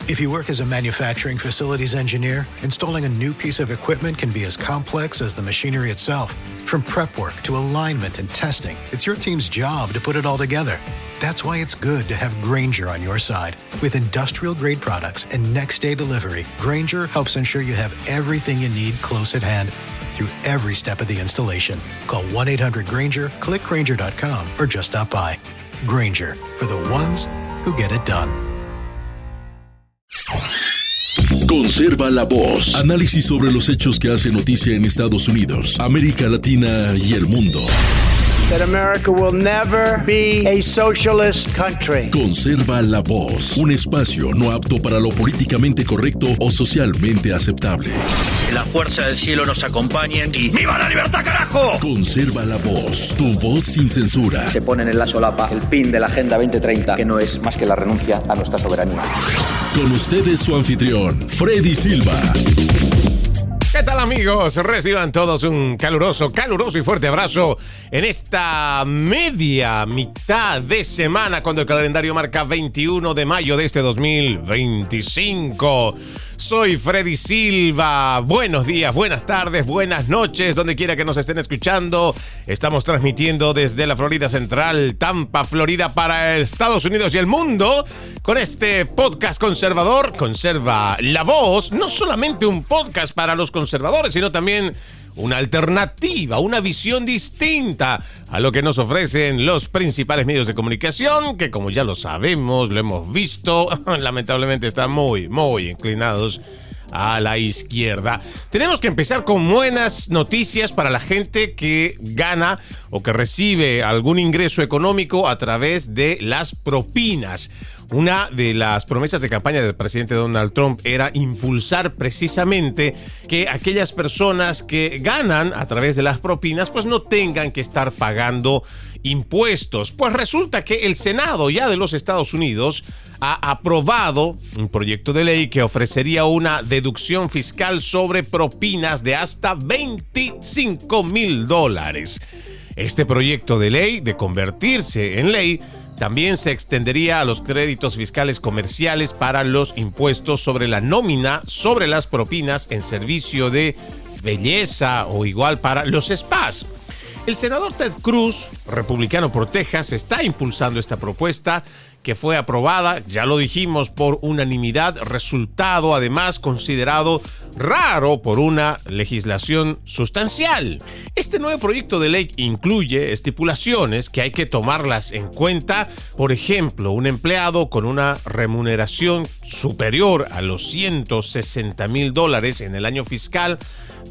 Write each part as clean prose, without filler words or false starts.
If you work as a manufacturing facilities engineer, installing a new piece of equipment can be as complex as the machinery itself. From prep work to alignment and testing, it's your team's job to put it all together. That's why it's good to have Grainger on your side. With industrial-grade products and next-day delivery, Grainger helps ensure you have everything you need close at hand through every step of the installation. Call 1-800-GRAINGER, click Grainger.com, or just stop by. Grainger, for the ones who get it done. Conserva la voz. Análisis sobre los hechos que hacen noticia en Estados Unidos, América Latina y el mundo. That America will never be a socialist country. Conserva la voz. Un espacio no apto para lo políticamente correcto o socialmente aceptable. La fuerza del cielo nos acompañe y ¡viva la libertad, carajo! Conserva la voz. Tu voz sin censura. Se ponen en la solapa el pin de la Agenda 2030, que no es más que la renuncia a nuestra soberanía. Con ustedes su anfitrión, Freddy Silva. ¿Qué tal, amigos? Reciban todos un caluroso y fuerte abrazo en esta mitad de semana, cuando el calendario marca 21 de mayo de este 2025. Soy Freddy Silva. Buenos días, buenas tardes, buenas noches, donde quiera que nos estén escuchando. Estamos transmitiendo desde la Florida Central, Tampa, Florida, para Estados Unidos y el mundo, con este podcast conservador, Conserva la Voz. No solamente un podcast para los conservadores, sino también una alternativa, una visión distinta a lo que nos ofrecen los principales medios de comunicación, que, como ya lo sabemos, lo hemos visto, lamentablemente están muy inclinados a la izquierda. Tenemos que empezar con buenas noticias para la gente que gana o que recibe algún ingreso económico a través de las propinas. Una de las promesas de campaña del presidente Donald Trump era impulsar precisamente que aquellas personas que ganan a través de las propinas pues no tengan que estar pagando impuestos. Pues resulta que el Senado ya de los Estados Unidos ha aprobado un proyecto de ley que ofrecería una deducción fiscal sobre propinas de hasta $25,000. Este proyecto de ley, de convertirse en ley, también se extendería a los créditos fiscales comerciales para los impuestos sobre la nómina, sobre las propinas en servicio de belleza o igual para los spas. El senador Ted Cruz, republicano por Texas, está impulsando esta propuesta que fue aprobada, ya lo dijimos, por unanimidad, resultado además considerado raro por una legislación sustancial. Este nuevo proyecto de ley incluye estipulaciones que hay que tomarlas en cuenta. Por ejemplo, un empleado con una remuneración superior a los $160,000 en el año fiscal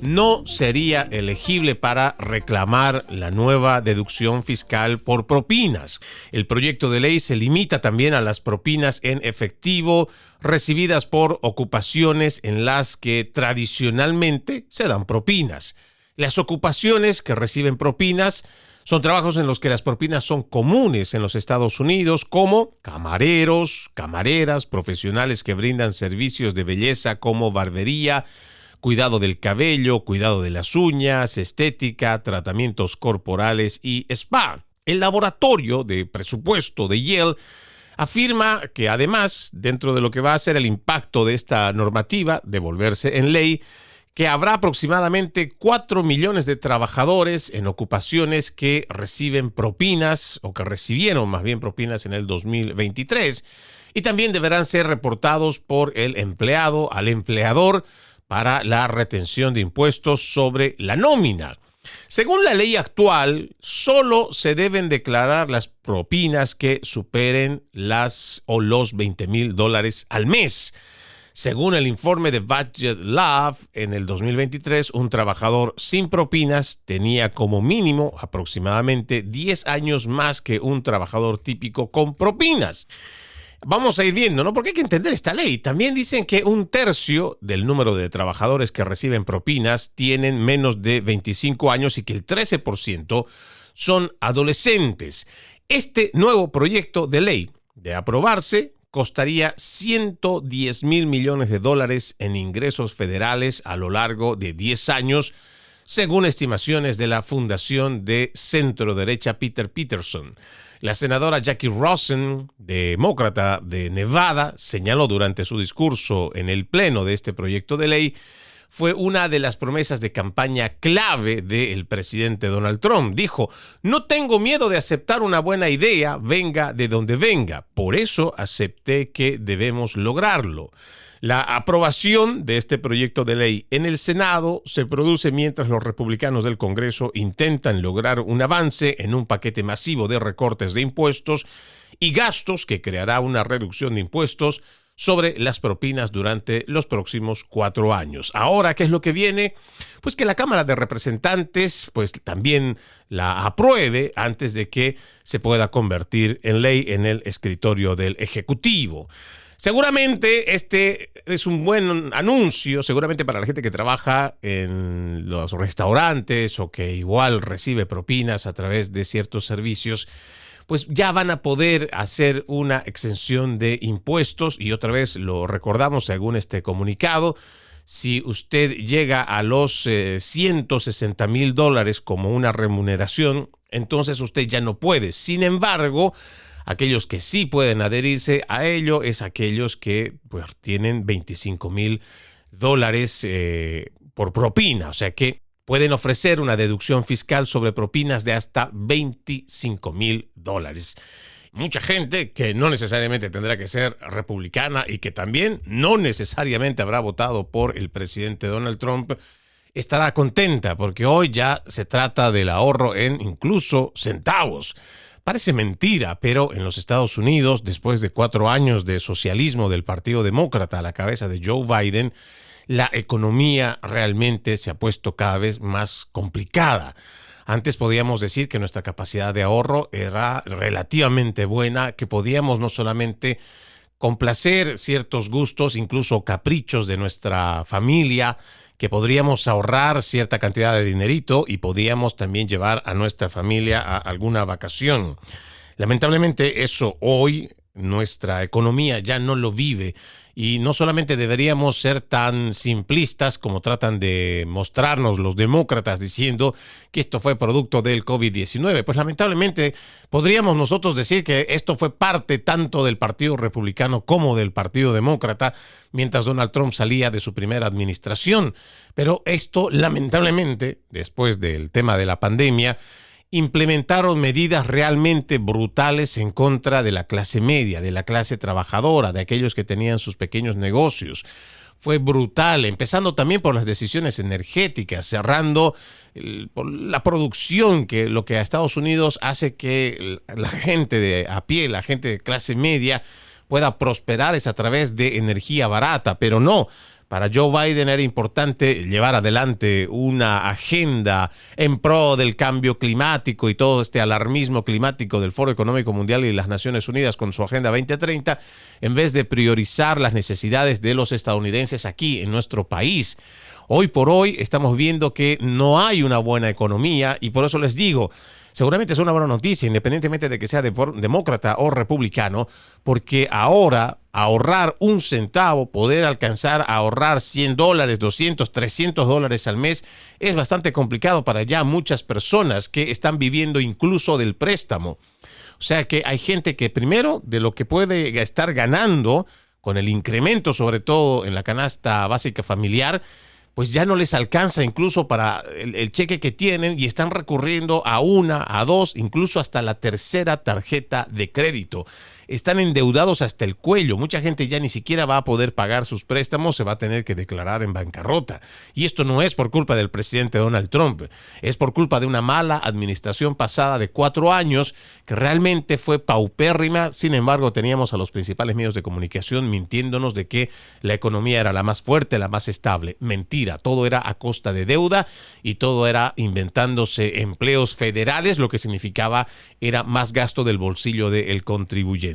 no sería elegible para reclamar la nueva deducción fiscal por propinas. El proyecto de ley se limita también a las propinas en efectivo recibidas por ocupaciones en las que tradicionalmente se dan propinas. Las ocupaciones que reciben propinas son trabajos en los que las propinas son comunes en los Estados Unidos, como camareros, camareras, profesionales que brindan servicios de belleza como barbería, cuidado del cabello, cuidado de las uñas, estética, tratamientos corporales y spa. El laboratorio de presupuesto de Yale afirma que además, dentro de lo que va a ser el impacto de esta normativa de volverse en ley, que habrá aproximadamente 4 millones de trabajadores en ocupaciones que reciben propinas o que recibieron más bien propinas en el 2023 y también deberán ser reportados por el empleado al empleador para la retención de impuestos sobre la nómina. Según la ley actual, solo se deben declarar las propinas que superen los $20,000 al mes. Según el informe de Budget Lab, en el 2023, un trabajador sin propinas tenía como mínimo aproximadamente 10 años más que un trabajador típico con propinas. Vamos a ir viendo, ¿no? Porque hay que entender esta ley. También dicen que 1/3 del número de trabajadores que reciben propinas tienen menos de 25 años y que el 13% son adolescentes. Este nuevo proyecto de ley, de aprobarse, costaría $110,000 millones en ingresos federales a lo largo de 10 años, según estimaciones de la fundación de centro derecha Peter Peterson. La senadora Jackie Rosen, demócrata de Nevada, señaló durante su discurso en el pleno de este proyecto de ley, fue una de las promesas de campaña clave del presidente Donald Trump. Dijo: no tengo miedo de aceptar una buena idea, venga de donde venga. Por eso acepté que debemos lograrlo. La aprobación de este proyecto de ley en el Senado se produce mientras los republicanos del Congreso intentan lograr un avance en un paquete masivo de recortes de impuestos y gastos que creará una reducción de impuestos sobre las propinas durante los próximos 4 años. Ahora, ¿qué es lo que viene? Pues que la Cámara de Representantes pues también la apruebe antes de que se pueda convertir en ley en el escritorio del Ejecutivo. Seguramente este es un buen anuncio, seguramente para la gente que trabaja en los restaurantes o que igual recibe propinas a través de ciertos servicios, pues ya van a poder hacer una exención de impuestos. Y otra vez lo recordamos según este comunicado: si usted llega a los $160,000 como una remuneración, entonces usted ya no puede. Sin embargo, aquellos que sí pueden adherirse a ello es aquellos que pues, tienen $25,000 por propina, o sea que pueden ofrecer una deducción fiscal sobre propinas de hasta $25,000. Mucha gente que no necesariamente tendrá que ser republicana y que también no necesariamente habrá votado por el presidente Donald Trump estará contenta porque hoy ya se trata del ahorro en incluso centavos. Parece mentira, pero en los Estados Unidos, después de 4 años de socialismo del Partido Demócrata a la cabeza de Joe Biden, la economía realmente se ha puesto cada vez más complicada. Antes podíamos decir que nuestra capacidad de ahorro era relativamente buena, que podíamos no solamente complacer ciertos gustos, incluso caprichos de nuestra familia, que podríamos ahorrar cierta cantidad de dinerito y podíamos también llevar a nuestra familia a alguna vacación. Lamentablemente eso hoy nuestra economía ya no lo vive. Y no solamente deberíamos ser tan simplistas como tratan de mostrarnos los demócratas diciendo que esto fue producto del COVID-19. Pues lamentablemente podríamos nosotros decir que esto fue parte tanto del Partido Republicano como del Partido Demócrata mientras Donald Trump salía de su primera administración. Pero esto lamentablemente, después del tema de la pandemia, implementaron medidas realmente brutales en contra de la clase media, de la clase trabajadora, de aquellos que tenían sus pequeños negocios. Fue brutal, empezando también por las decisiones energéticas, cerrando por la producción, que lo que a Estados Unidos hace que la gente de a pie, la gente de clase media, pueda prosperar es a través de energía barata, pero no. Para Joe Biden era importante llevar adelante una agenda en pro del cambio climático y todo este alarmismo climático del Foro Económico Mundial y las Naciones Unidas con su Agenda 2030, en vez de priorizar las necesidades de los estadounidenses aquí en nuestro país. Hoy por hoy estamos viendo que no hay una buena economía y por eso les digo, seguramente es una buena noticia, independientemente de que sea demócrata o republicano, porque ahora ahorrar un centavo, poder alcanzar a ahorrar $100, $200, $300 al mes es bastante complicado para ya muchas personas que están viviendo incluso del préstamo. O sea que hay gente que primero de lo que puede estar ganando con el incremento sobre todo en la canasta básica familiar, pues ya no les alcanza incluso para el cheque que tienen y están recurriendo a una, a dos, incluso hasta la tercera tarjeta de crédito. Están endeudados hasta el cuello. Mucha gente ya ni siquiera va a poder pagar sus préstamos, se va a tener que declarar en bancarrota. Y esto no es por culpa del presidente Donald Trump, es por culpa de una mala administración pasada de 4 años que realmente fue paupérrima. Sin embargo, teníamos a los principales medios de comunicación mintiéndonos de que la economía era la más fuerte, la más estable. Mentira, todo era a costa de deuda y todo era inventándose empleos federales, lo que significaba era más gasto del bolsillo del contribuyente.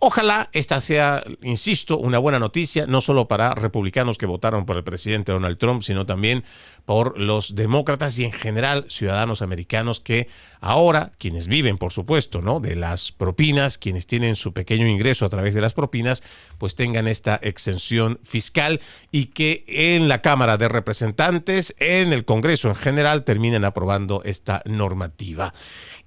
Ojalá esta sea, insisto, una buena noticia, no solo para republicanos que votaron por el presidente Donald Trump, sino también por los demócratas y en general ciudadanos americanos que ahora, quienes viven, por supuesto, ¿no?, de las propinas, quienes tienen su pequeño ingreso a través de las propinas, pues tengan esta exención fiscal y que en la Cámara de Representantes, en el Congreso en general, terminen aprobando esta normativa.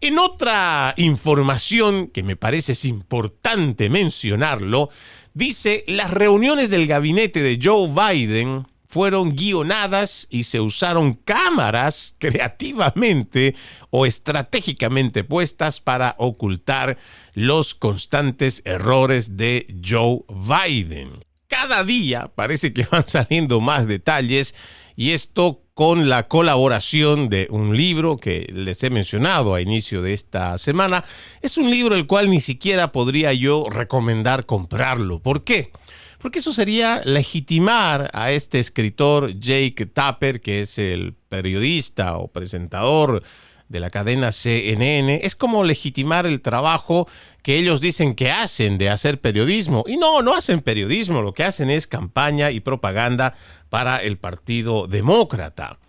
En otra información que me parece es importante mencionarlo, dice: las reuniones del gabinete de Joe Biden fueron guionadas y se usaron cámaras creativamente o estratégicamente puestas para ocultar los constantes errores de Joe Biden. Cada día parece que van saliendo más detalles, y esto con la colaboración de un libro que les he mencionado a inicio de esta semana. Es un libro el cual ni siquiera podría yo recomendar comprarlo. ¿Por qué? Porque eso sería legitimar a este escritor Jake Tapper, que es el periodista o presentador de la cadena CNN. Es como legitimar el trabajo que ellos dicen que hacen de hacer periodismo. Y no hacen periodismo, lo que hacen es campaña y propaganda para el Partido Demócrata.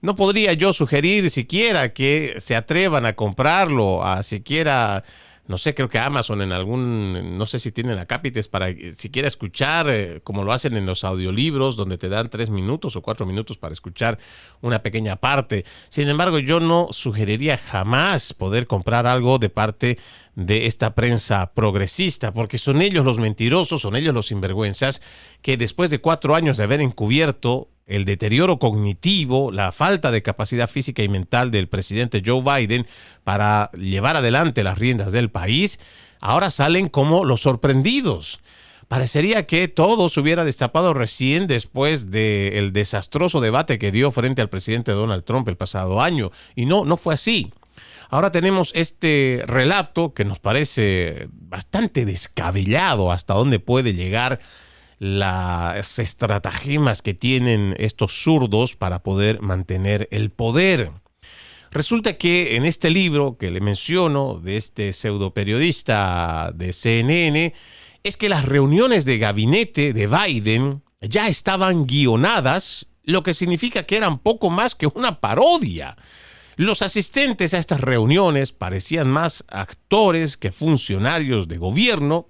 No podría yo sugerir siquiera que se atrevan a comprarlo, a siquiera, no sé, creo que Amazon en algún, no sé si tienen acápites para siquiera escuchar, como lo hacen en los audiolibros, donde te dan 3 minutos o 4 minutos para escuchar una pequeña parte. Sin embargo, yo no sugeriría jamás poder comprar algo de parte de esta prensa progresista, porque son ellos los mentirosos, son ellos los sinvergüenzas, que después de 4 años de haber encubierto el deterioro cognitivo, la falta de capacidad física y mental del presidente Joe Biden para llevar adelante las riendas del país, ahora salen como los sorprendidos. Parecería que todo se hubiera destapado recién después del desastroso debate que dio frente al presidente Donald Trump el pasado año, y no fue así. Ahora tenemos este relato que nos parece bastante descabellado hasta dónde puede llegar las estratagemas que tienen estos zurdos para poder mantener el poder. Resulta que en este libro que le menciono, de este pseudoperiodista de CNN, es que las reuniones de gabinete de Biden ya estaban guionadas, lo que significa que eran poco más que una parodia. Los asistentes a estas reuniones parecían más actores que funcionarios de gobierno.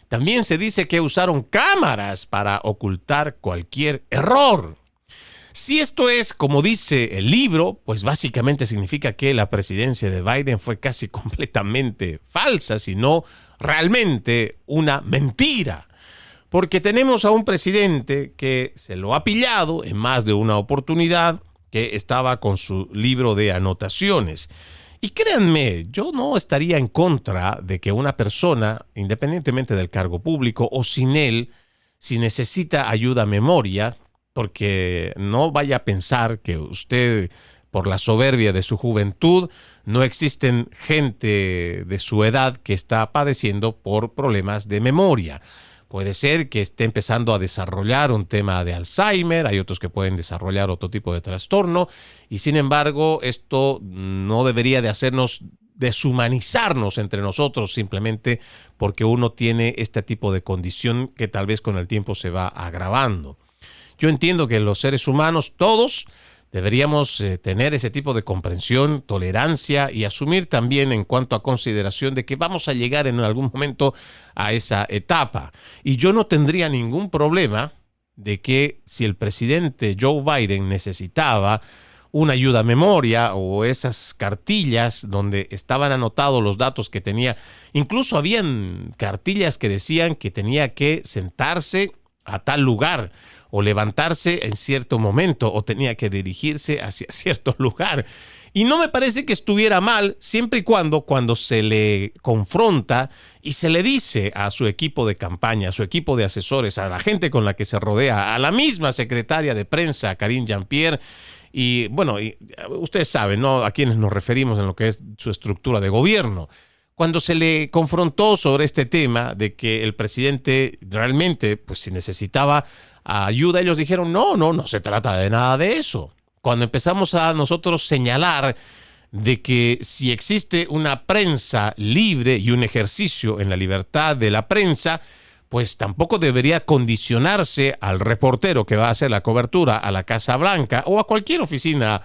También se dice que usaron cámaras para ocultar cualquier error. Si esto es como dice el libro, pues básicamente significa que la presidencia de Biden fue casi completamente falsa, sino realmente una mentira. Porque tenemos a un presidente que se lo ha pillado en más de una oportunidad, que estaba con su libro de anotaciones. Y créanme, yo no estaría en contra de que una persona, independientemente del cargo público o sin él, si necesita ayuda a memoria, porque no vaya a pensar que usted, por la soberbia de su juventud, no existen gente de su edad que está padeciendo por problemas de memoria. Puede ser que esté empezando a desarrollar un tema de Alzheimer, hay otros que pueden desarrollar otro tipo de trastorno, y sin embargo esto no debería de hacernos deshumanizarnos entre nosotros simplemente porque uno tiene este tipo de condición que tal vez con el tiempo se va agravando. Yo entiendo que los seres humanos, todos, deberíamos tener ese tipo de comprensión, tolerancia y asumir también en cuanto a consideración de que vamos a llegar en algún momento a esa etapa. Y yo no tendría ningún problema de que si el presidente Joe Biden necesitaba una ayuda a memoria o esas cartillas donde estaban anotados los datos que tenía, incluso habían cartillas que decían que tenía que sentarse a tal lugar o levantarse en cierto momento o tenía que dirigirse hacia cierto lugar. Y no me parece que estuviera mal siempre y cuando se le confronta y se le dice a su equipo de campaña, a su equipo de asesores, a la gente con la que se rodea, a la misma secretaria de prensa, Karine Jean-Pierre, y bueno, y ustedes saben, ¿no?, a quienes nos referimos en lo que es su estructura de gobierno. Cuando se le confrontó sobre este tema de que el presidente realmente, pues si necesitaba ayuda, ellos dijeron, no se trata de nada de eso. Cuando empezamos a nosotros señalar de que si existe una prensa libre y un ejercicio en la libertad de la prensa, pues tampoco debería condicionarse al reportero que va a hacer la cobertura a la Casa Blanca o a cualquier oficina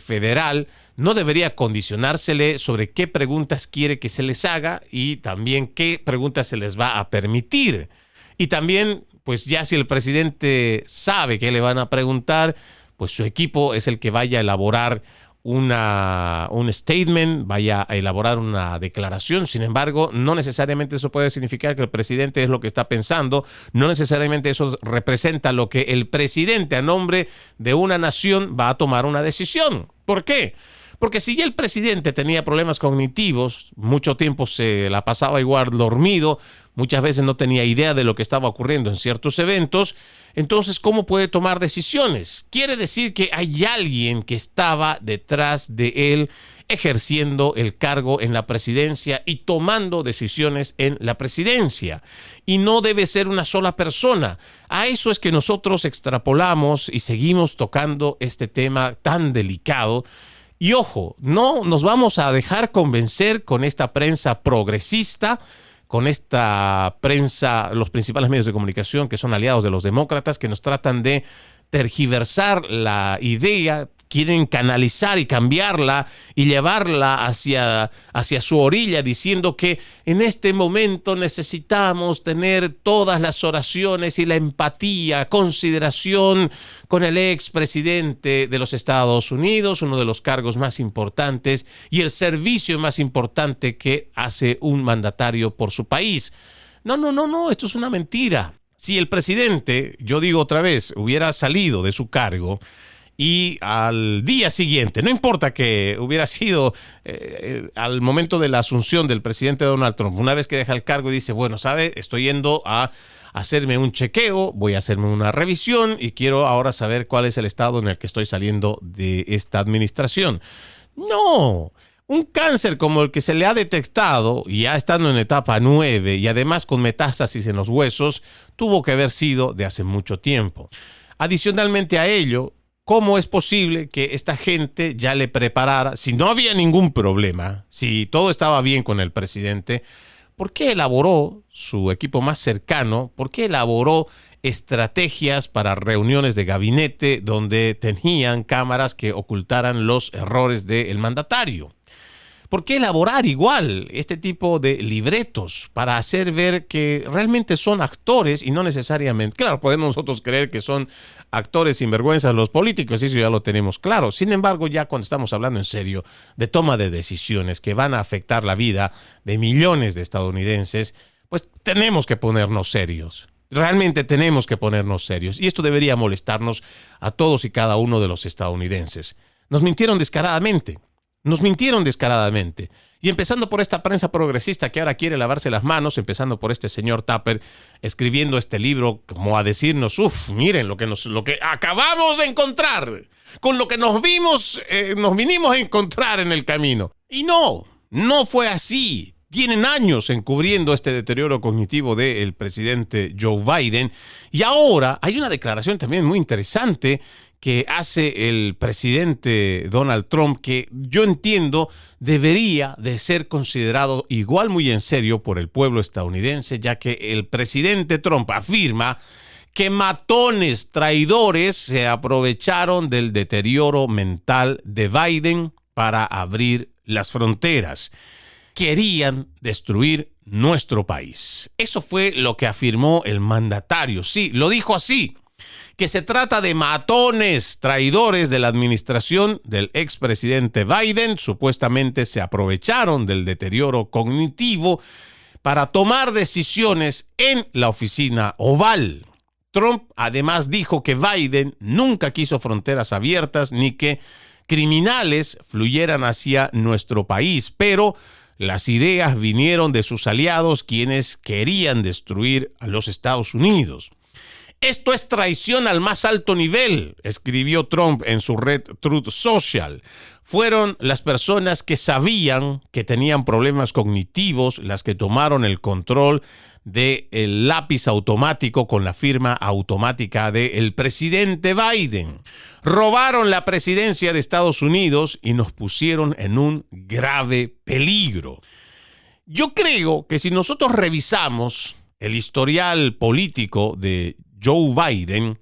federal. No debería condicionársele sobre qué preguntas quiere que se les haga y también qué preguntas se les va a permitir. Y también, pues ya si el presidente sabe qué le van a preguntar, pues su equipo es el que vaya a elaborar un statement, vaya a elaborar una declaración. Sin embargo, no necesariamente eso puede significar que el presidente es lo que está pensando, no necesariamente eso representa lo que el presidente a nombre de una nación va a tomar una decisión. ¿Por qué? Porque si ya el presidente tenía problemas cognitivos, mucho tiempo se la pasaba igual dormido, muchas veces no tenía idea de lo que estaba ocurriendo en ciertos eventos, entonces, ¿cómo puede tomar decisiones? Quiere decir que hay alguien que estaba detrás de él ejerciendo el cargo en la presidencia y tomando decisiones en la presidencia. Y no debe ser una sola persona. A eso es que nosotros extrapolamos y seguimos tocando este tema tan delicado. Y ojo, no nos vamos a dejar convencer con esta prensa progresista, con esta prensa, los principales medios de comunicación que son aliados de los demócratas, que nos tratan de tergiversar la idea, quieren canalizar y cambiarla y llevarla hacia su orilla, diciendo que en este momento necesitamos tener todas las oraciones y la empatía, consideración con el expresidente de los Estados Unidos, uno de los cargos más importantes y el servicio más importante que hace un mandatario por su país. No, esto es una mentira. Si el presidente, yo digo otra vez, hubiera salido de su cargo y al día siguiente, no importa que hubiera sido al momento de la asunción del presidente Donald Trump, una vez que deja el cargo y dice, bueno, ¿sabe? Estoy yendo a hacerme un chequeo, voy a hacerme una revisión y quiero ahora saber cuál es el estado en el que estoy saliendo de esta administración. No. Un cáncer como el que se le ha detectado, ya estando en etapa 9 y además con metástasis en los huesos, tuvo que haber sido de hace mucho tiempo. Adicionalmente a ello, ¿cómo es posible que esta gente ya le preparara, si no había ningún problema, si todo estaba bien con el presidente, ¿por qué elaboró su equipo más cercano? ¿Por qué elaboró estrategias para reuniones de gabinete donde tenían cámaras que ocultaran los errores del mandatario? ¿Por qué elaborar igual este tipo de libretos para hacer ver que realmente son actores y no necesariamente? Claro, podemos nosotros creer que son actores sinvergüenzas los políticos, eso ya lo tenemos claro. Sin embargo, ya cuando estamos hablando en serio de toma de decisiones que van a afectar la vida de millones de estadounidenses, pues tenemos que ponernos serios. Realmente tenemos que ponernos serios. Y esto debería molestarnos a todos y cada uno de los estadounidenses. Nos mintieron descaradamente. Nos mintieron descaradamente. Y empezando por esta prensa progresista que ahora quiere lavarse las manos, empezando por este señor Tapper escribiendo este libro como a decirnos, miren lo que acabamos de encontrar, con lo que nos vinimos a encontrar en el camino. Y no fue así. Tienen años encubriendo este deterioro cognitivo del presidente Joe Biden. Y ahora hay una declaración también muy interesante que hace el presidente Donald Trump, que yo entiendo debería de ser considerado igual muy en serio por el pueblo estadounidense, ya que el presidente Trump afirma que matones traidores se aprovecharon del deterioro mental de Biden para abrir las fronteras. Querían destruir nuestro país. Eso fue lo que afirmó el mandatario. Sí, lo dijo así, que se trata de matones traidores de la administración del expresidente Biden. Supuestamente se aprovecharon del deterioro cognitivo para tomar decisiones en la oficina oval. Trump además dijo que Biden nunca quiso fronteras abiertas ni que criminales fluyeran hacia nuestro país, pero las ideas vinieron de sus aliados, quienes querían destruir a los Estados Unidos. Esto es traición al más alto nivel, escribió Trump en su red Truth Social. Fueron las personas que sabían que tenían problemas cognitivos las que tomaron el control del lápiz automático con la firma automática del presidente Biden. Robaron la presidencia de Estados Unidos y nos pusieron en un grave peligro. Yo creo que si nosotros revisamos el historial político de Joe Biden,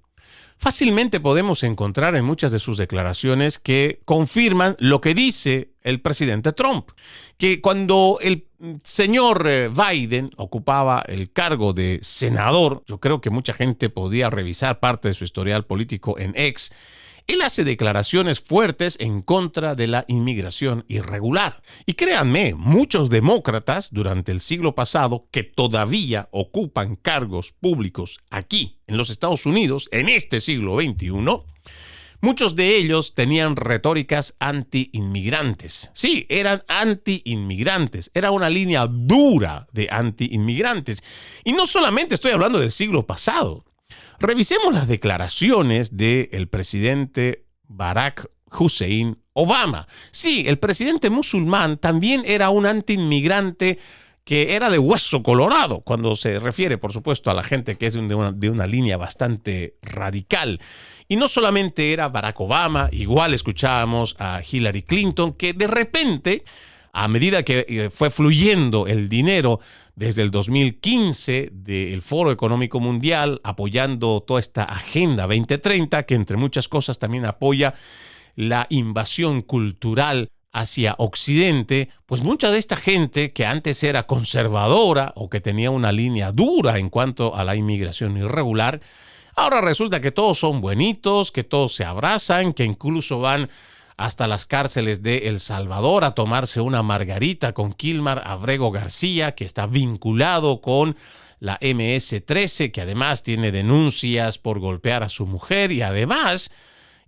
fácilmente podemos encontrar en muchas de sus declaraciones que confirman lo que dice el presidente Trump, que cuando el señor Biden ocupaba el cargo de senador, yo creo que mucha gente podía revisar parte de su historial político en X, él hace declaraciones fuertes en contra de la inmigración irregular. Y créanme, muchos demócratas durante el siglo pasado que todavía ocupan cargos públicos aquí en los Estados Unidos, en este siglo XXI, muchos de ellos tenían retóricas anti-inmigrantes. Sí, eran anti-inmigrantes. Era una línea dura de anti-inmigrantes. Y no solamente estoy hablando del siglo pasado. Revisemos las declaraciones del presidente Barack Hussein Obama. Sí, el presidente musulmán también era un anti-inmigrante que era de hueso colorado, cuando se refiere, por supuesto, a la gente que es de una línea bastante radical. Y no solamente era Barack Obama, igual escuchábamos a Hillary Clinton, que de repente, a medida que fue fluyendo el dinero desde el 2015 del Foro Económico Mundial, apoyando toda esta Agenda 2030, que entre muchas cosas también apoya la invasión cultural hacia Occidente, pues mucha de esta gente que antes era conservadora o que tenía una línea dura en cuanto a la inmigración irregular, ahora resulta que todos son buenitos, que todos se abrazan, que incluso van hasta las cárceles de El Salvador a tomarse una margarita con Kilmar Abrego García, que está vinculado con la MS-13, que además tiene denuncias por golpear a su mujer y además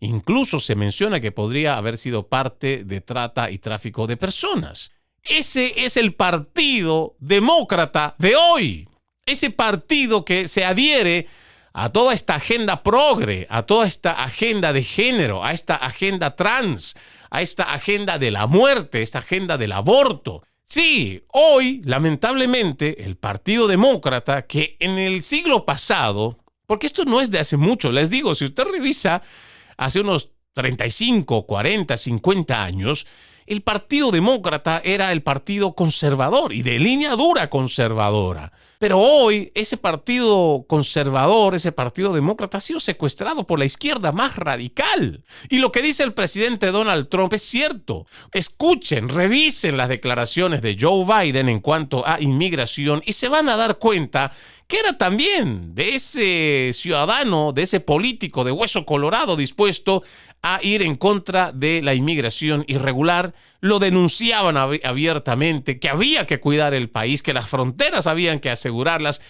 incluso se menciona que podría haber sido parte de trata y tráfico de personas. Ese es el partido demócrata de hoy. Ese partido que se adhiere a toda esta agenda progre, a toda esta agenda de género, a esta agenda trans, a esta agenda de la muerte, esta agenda del aborto. Sí, hoy, lamentablemente, el Partido Demócrata, que en el siglo pasado, porque esto no es de hace mucho, les digo, si usted revisa hace unos 35, 40, 50 años, el Partido Demócrata era el partido conservador y de línea dura conservadora. Pero hoy ese partido conservador, ese partido demócrata ha sido secuestrado por la izquierda más radical. Y lo que dice el presidente Donald Trump es cierto. Escuchen, revisen las declaraciones de Joe Biden en cuanto a inmigración y se van a dar cuenta que era también de ese ciudadano, de ese político de hueso colorado dispuesto a ir en contra de la inmigración irregular. Lo denunciaban abiertamente, que había que cuidar el país, que las fronteras habían que asegurarlas.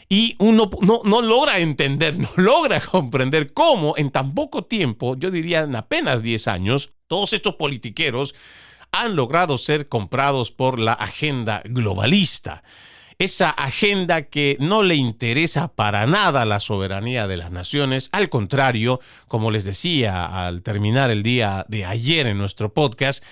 Y uno no logra entender, no logra comprender cómo en tan poco tiempo, yo diría en apenas 10 años, todos estos politiqueros han logrado ser comprados por la agenda globalista. Esa agenda que no le interesa para nada la soberanía de las naciones. Al contrario, como les decía al terminar el día de ayer en nuestro podcast,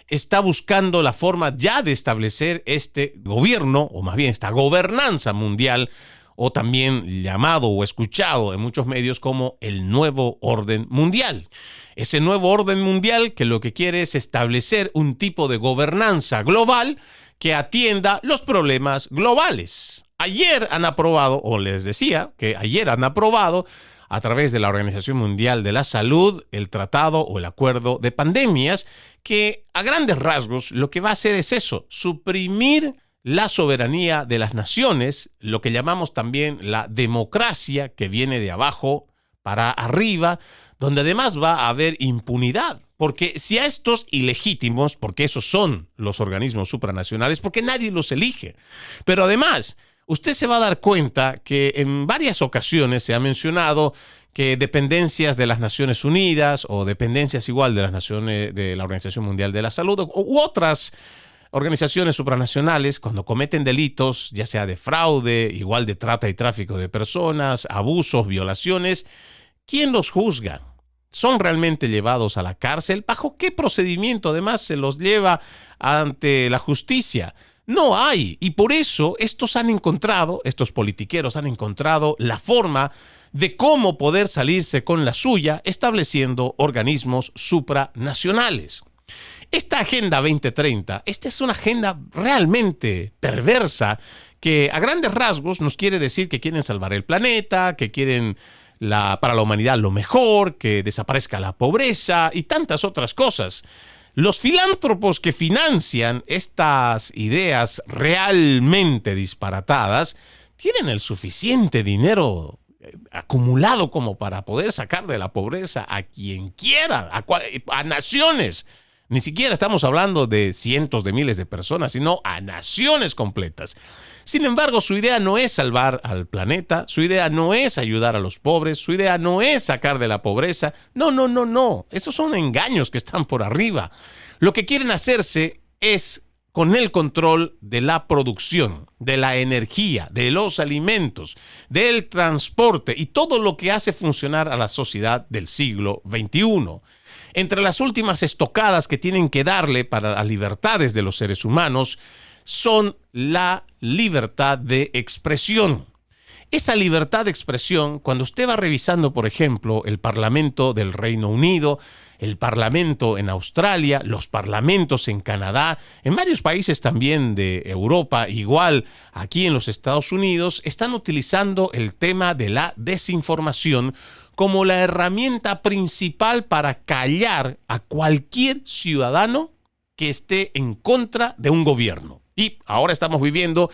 está buscando la forma ya de establecer este gobierno, o más bien esta gobernanza mundial, o también llamado o escuchado en muchos medios como el nuevo orden mundial. Ese nuevo orden mundial que lo que quiere es establecer un tipo de gobernanza global que atienda los problemas globales. Ayer han aprobado, o les decía que ayer han aprobado a través de la Organización Mundial de la Salud el tratado o el acuerdo de pandemias que a grandes rasgos lo que va a hacer es eso, suprimir la soberanía de las naciones, lo que llamamos también la democracia que viene de abajo para arriba, donde además va a haber impunidad. Porque si a estos ilegítimos, porque esos son los organismos supranacionales, porque nadie los elige, pero además usted se va a dar cuenta que en varias ocasiones se ha mencionado que dependencias de las Naciones Unidas o dependencias igual de las naciones de la Organización Mundial de la Salud u otras organizaciones supranacionales, cuando cometen delitos, ya sea de fraude, igual de trata y tráfico de personas, abusos, violaciones, ¿quién los juzga? ¿Son realmente llevados a la cárcel? ¿Bajo qué procedimiento además se los lleva ante la justicia? No hay. Y por eso estos politiqueros han encontrado la forma de cómo poder salirse con la suya estableciendo organismos supranacionales. Esta Agenda 2030, esta es una agenda realmente perversa que a grandes rasgos nos quiere decir que quieren salvar el planeta, que quieren para la humanidad lo mejor, que desaparezca la pobreza y tantas otras cosas. Los filántropos que financian estas ideas realmente disparatadas tienen el suficiente dinero acumulado como para poder sacar de la pobreza a quien quiera, a naciones. Ni siquiera estamos hablando de cientos de miles de personas, sino a naciones completas. Sin embargo, su idea no es salvar al planeta, su idea no es ayudar a los pobres, su idea no es sacar de la pobreza. No. Esos son engaños que están por arriba. Lo que quieren hacerse es con el control de la producción, de la energía, de los alimentos, del transporte y todo lo que hace funcionar a la sociedad del siglo XXI. Entre las últimas estocadas que tienen que darle para las libertades de los seres humanos son la libertad de expresión. Esa libertad de expresión, cuando usted va revisando, por ejemplo, el Parlamento del Reino Unido, el Parlamento en Australia, los parlamentos en Canadá, en varios países también de Europa, igual aquí en los Estados Unidos, están utilizando el tema de la desinformación como la herramienta principal para callar a cualquier ciudadano que esté en contra de un gobierno. Y ahora estamos viviendo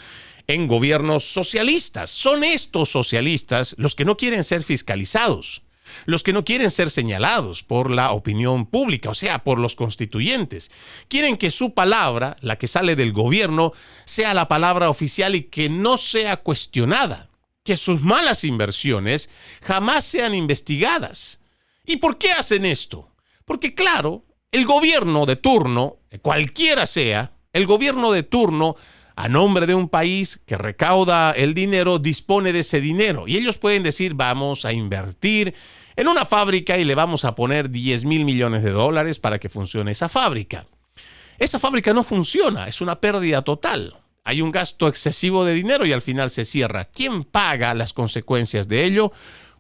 en gobiernos socialistas. Son estos socialistas los que no quieren ser fiscalizados, los que no quieren ser señalados por la opinión pública, o sea, por los constituyentes. Quieren que su palabra, la que sale del gobierno, sea la palabra oficial y que no sea cuestionada, que sus malas inversiones jamás sean investigadas. ¿Y por qué hacen esto? Porque claro, el gobierno de turno, cualquiera sea, el gobierno de turno, a nombre de un país que recauda el dinero, dispone de ese dinero. Y ellos pueden decir, vamos a invertir en una fábrica y le vamos a poner 10,000 millones de dólares para que funcione esa fábrica. Esa fábrica no funciona, es una pérdida total. Hay un gasto excesivo de dinero y al final se cierra. ¿Quién paga las consecuencias de ello?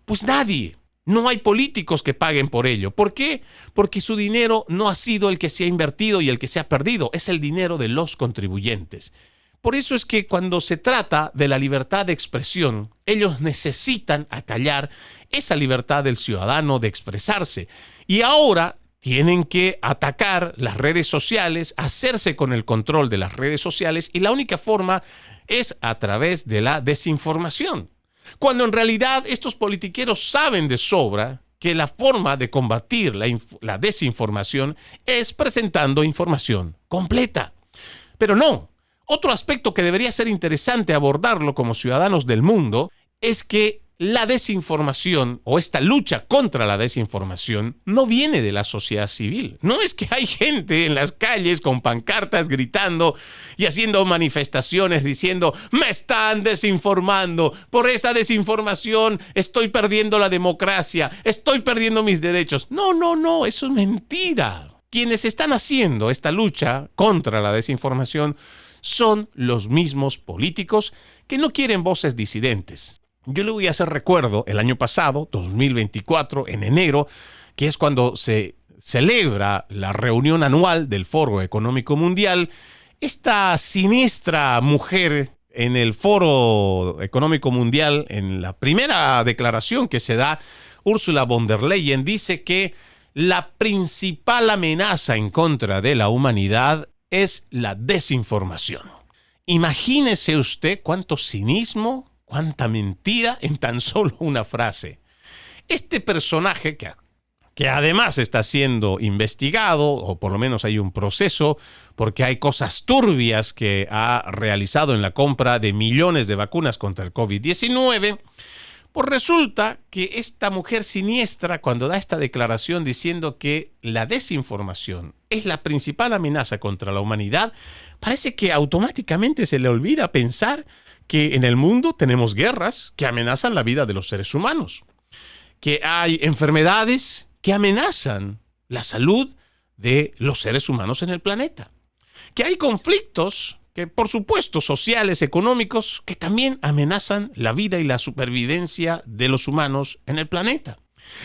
Pues nadie. No hay políticos que paguen por ello. ¿Por qué? Porque su dinero no ha sido el que se ha invertido y el que se ha perdido. Es el dinero de los contribuyentes. Por eso es que cuando se trata de la libertad de expresión, ellos necesitan acallar esa libertad del ciudadano de expresarse. Y ahora tienen que atacar las redes sociales, hacerse con el control de las redes sociales y la única forma es a través de la desinformación. Cuando en realidad estos politiqueros saben de sobra que la forma de combatir la desinformación es presentando información completa. Pero no. Otro aspecto que debería ser interesante abordarlo como ciudadanos del mundo es que la desinformación o esta lucha contra la desinformación no viene de la sociedad civil. No es que hay gente en las calles con pancartas gritando y haciendo manifestaciones diciendo me están desinformando, por esa desinformación estoy perdiendo la democracia, estoy perdiendo mis derechos. No, eso es mentira. Quienes están haciendo esta lucha contra la desinformación son los mismos políticos que no quieren voces disidentes. Yo le voy a hacer recuerdo el año pasado, 2024, en enero, que es cuando se celebra la reunión anual del Foro Económico Mundial. Esta siniestra mujer en el Foro Económico Mundial, en la primera declaración que se da, Ursula von der Leyen dice que la principal amenaza en contra de la humanidad es la desinformación. Imagínese usted cuánto cinismo, cuánta mentira en tan solo una frase. Este personaje que además está siendo investigado, o por lo menos hay un proceso, porque hay cosas turbias que ha realizado en la compra de millones de vacunas contra el COVID-19, pues resulta que esta mujer siniestra, cuando da esta declaración diciendo que la desinformación es la principal amenaza contra la humanidad, parece que automáticamente se le olvida pensar que en el mundo tenemos guerras que amenazan la vida de los seres humanos, que hay enfermedades que amenazan la salud de los seres humanos en el planeta, que hay conflictos que por supuesto sociales, económicos, que también amenazan la vida y la supervivencia de los humanos en el planeta.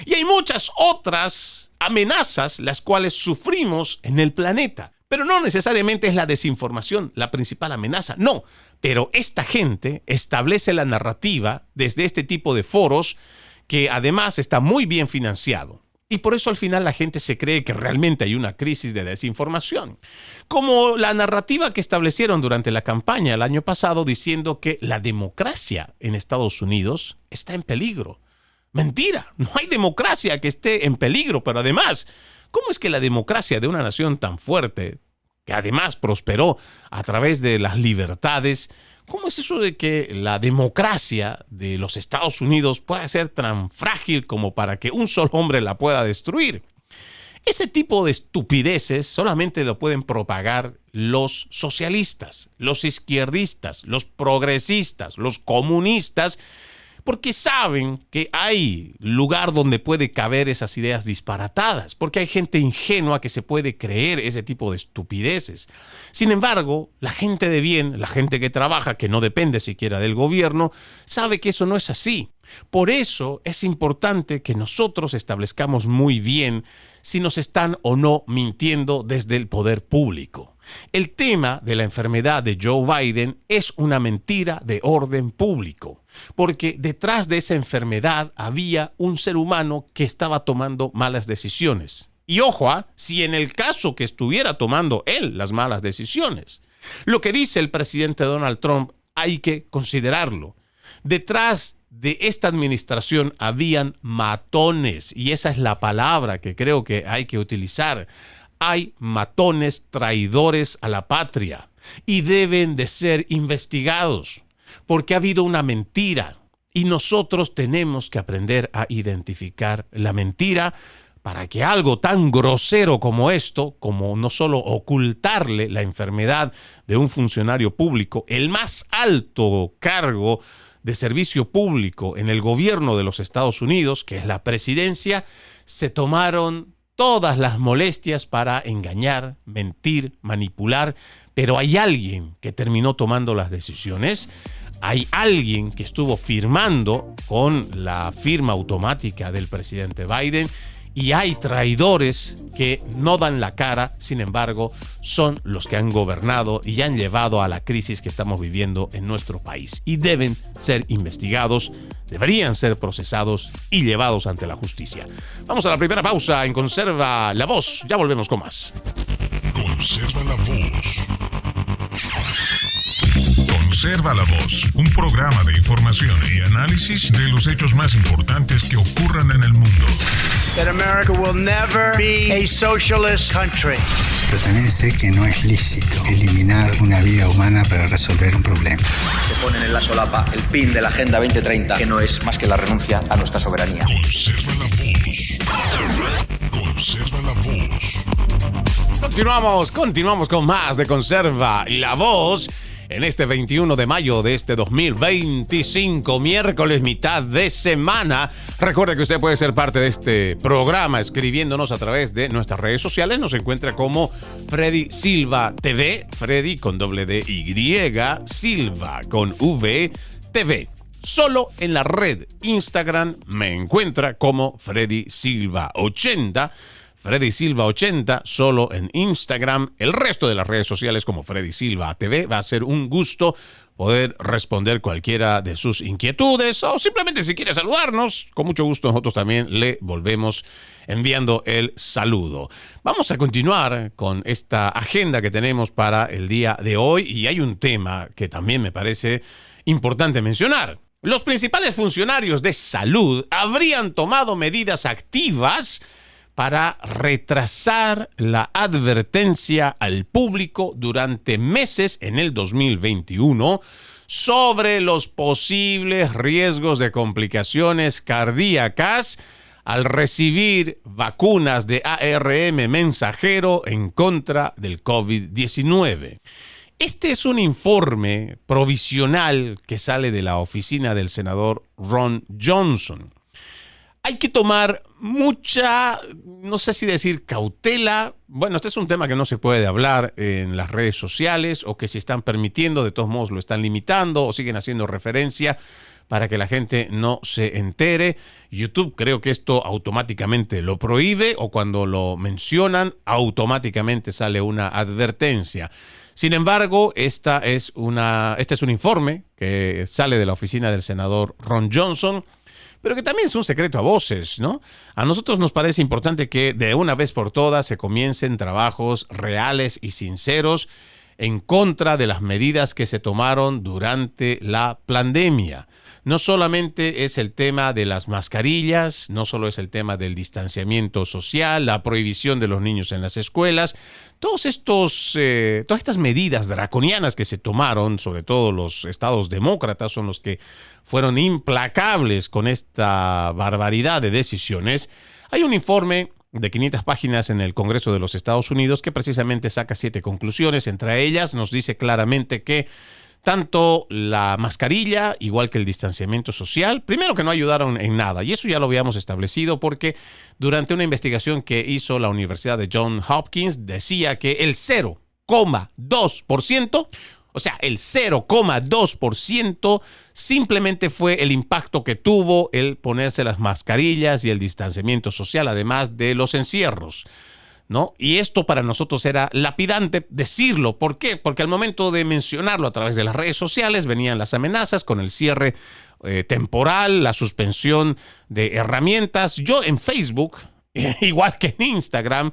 Y hay muchas otras amenazas las cuales sufrimos en el planeta. Pero no necesariamente es la desinformación la principal amenaza, no. Pero esta gente establece la narrativa desde este tipo de foros que además está muy bien financiado. Y por eso al final la gente se cree que realmente hay una crisis de desinformación. Como la narrativa que establecieron durante la campaña el año pasado diciendo que la democracia en Estados Unidos está en peligro. Mentira, no hay democracia que esté en peligro, pero además, ¿cómo es que la democracia de una nación tan fuerte, que además prosperó a través de las libertades, cómo es eso de que la democracia de los Estados Unidos pueda ser tan frágil como para que un solo hombre la pueda destruir? Ese tipo de estupideces solamente lo pueden propagar los socialistas, los izquierdistas, los progresistas, los comunistas, porque saben que hay lugar donde puede caber esas ideas disparatadas, porque hay gente ingenua que se puede creer ese tipo de estupideces. Sin embargo, la gente de bien, la gente que trabaja, que no depende siquiera del gobierno, sabe que eso no es así. Por eso es importante que nosotros establezcamos muy bien si nos están o no mintiendo desde el poder público. El tema de la enfermedad de Joe Biden es una mentira de orden público, porque detrás de esa enfermedad había un ser humano que estaba tomando malas decisiones. Y ojo, si en el caso que estuviera tomando él las malas decisiones. Lo que dice el presidente Donald Trump hay que considerarlo. Detrás de esta administración habían matones, y esa es la palabra que creo que hay que utilizar. Hay matones traidores a la patria y deben de ser investigados porque ha habido una mentira y nosotros tenemos que aprender a identificar la mentira para que algo tan grosero como esto, como no solo ocultarle la enfermedad de un funcionario público, el más alto cargo de servicio público en el gobierno de los Estados Unidos, que es la presidencia, se tomaron todas las molestias para engañar, mentir, manipular, pero hay alguien que terminó tomando las decisiones, hay alguien que estuvo firmando con la firma automática del presidente Biden y hay traidores que no dan la cara, sin embargo, son los que han gobernado y han llevado a la crisis que estamos viviendo en nuestro país y deben ser investigados, deberían ser procesados y llevados ante la justicia. Vamos a la primera pausa en Conserva la Voz. Ya volvemos con más. Conserva la Voz. Conserva la Voz, un programa de información y análisis de los hechos más importantes que ocurran en el mundo. That America will never be a socialist country. Pero también sé que no es lícito eliminar una vida humana para resolver un problema. Se ponen en la solapa el PIN de la Agenda 2030, que no es más que la renuncia a nuestra soberanía. Conserva la Voz. Conserva la Voz. Continuamos con más de Conserva la Voz. En este 21 de mayo de este 2025, miércoles, mitad de semana. Recuerde que usted puede ser parte de este programa escribiéndonos a través de nuestras redes sociales. Nos encuentra como Freddy Silva TV, Freddy con doble D Y, Silva con V TV. Solo en la red Instagram me encuentra como Freddy Silva 80. Freddy Silva 80, solo en Instagram. El resto de las redes sociales como Freddy Silva TV. Va a ser un gusto poder responder cualquiera de sus inquietudes o simplemente si quiere saludarnos, con mucho gusto nosotros también le volvemos enviando el saludo. Vamos a continuar con esta agenda que tenemos para el día de hoy y hay un tema que también me parece importante mencionar. Los principales funcionarios de salud habrían tomado medidas activas para retrasar la advertencia al público durante meses en el 2021 sobre los posibles riesgos de complicaciones cardíacas al recibir vacunas de ARN mensajero en contra del COVID-19. Este es un informe provisional que sale de la oficina del senador Ron Johnson. Hay que tomar mucha, no sé si decir cautela. Bueno, este es un tema que no se puede hablar en las redes sociales, o que si están permitiendo, de todos modos lo están limitando o siguen haciendo referencia para que la gente no se entere. YouTube creo que esto automáticamente lo prohíbe, o cuando lo mencionan automáticamente sale una advertencia. Sin embargo, este es un informe que sale de la oficina del senador Ron Johnson, pero que también es un secreto a voces, ¿no? A nosotros nos parece importante que de una vez por todas se comiencen trabajos reales y sinceros en contra de las medidas que se tomaron durante la pandemia. No solamente es el tema de las mascarillas, no solo es el tema del distanciamiento social, la prohibición de los niños en las escuelas, todas estas medidas draconianas que se tomaron, sobre todo los estados demócratas son los que fueron implacables con esta barbaridad de decisiones. Hay un informe de 500 páginas en el Congreso de los Estados Unidos que precisamente saca 7 conclusiones. Entre ellas nos dice claramente que tanto la mascarilla, igual que el distanciamiento social, primero que no ayudaron en nada. Y eso ya lo habíamos establecido porque durante una investigación que hizo la Universidad de Johns Hopkins decía que el 0,2%, o sea, el 0,2% simplemente fue el impacto que tuvo el ponerse las mascarillas y el distanciamiento social, además de los encierros, ¿no? Y esto para nosotros era lapidante decirlo. ¿Por qué? Porque al momento de mencionarlo a través de las redes sociales venían las amenazas con el cierre temporal, la suspensión de herramientas. Yo en Facebook, igual que en Instagram,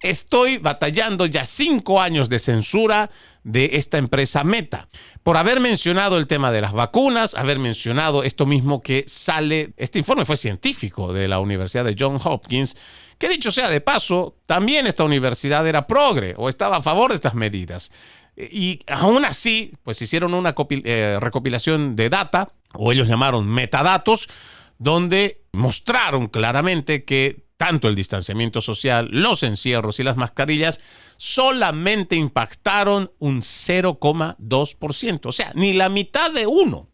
estoy batallando ya 5 años de censura de esta empresa Meta, por haber mencionado el tema de las vacunas, haber mencionado esto mismo que sale. Este informe fue científico de la Universidad de Johns Hopkins, que dicho sea de paso, también esta universidad era progre o estaba a favor de estas medidas. Y aún así, pues hicieron una recopilación de data, o ellos llamaron metadatos, donde mostraron claramente que tanto el distanciamiento social, los encierros y las mascarillas solamente impactaron un 0,2%. O sea, ni la mitad de uno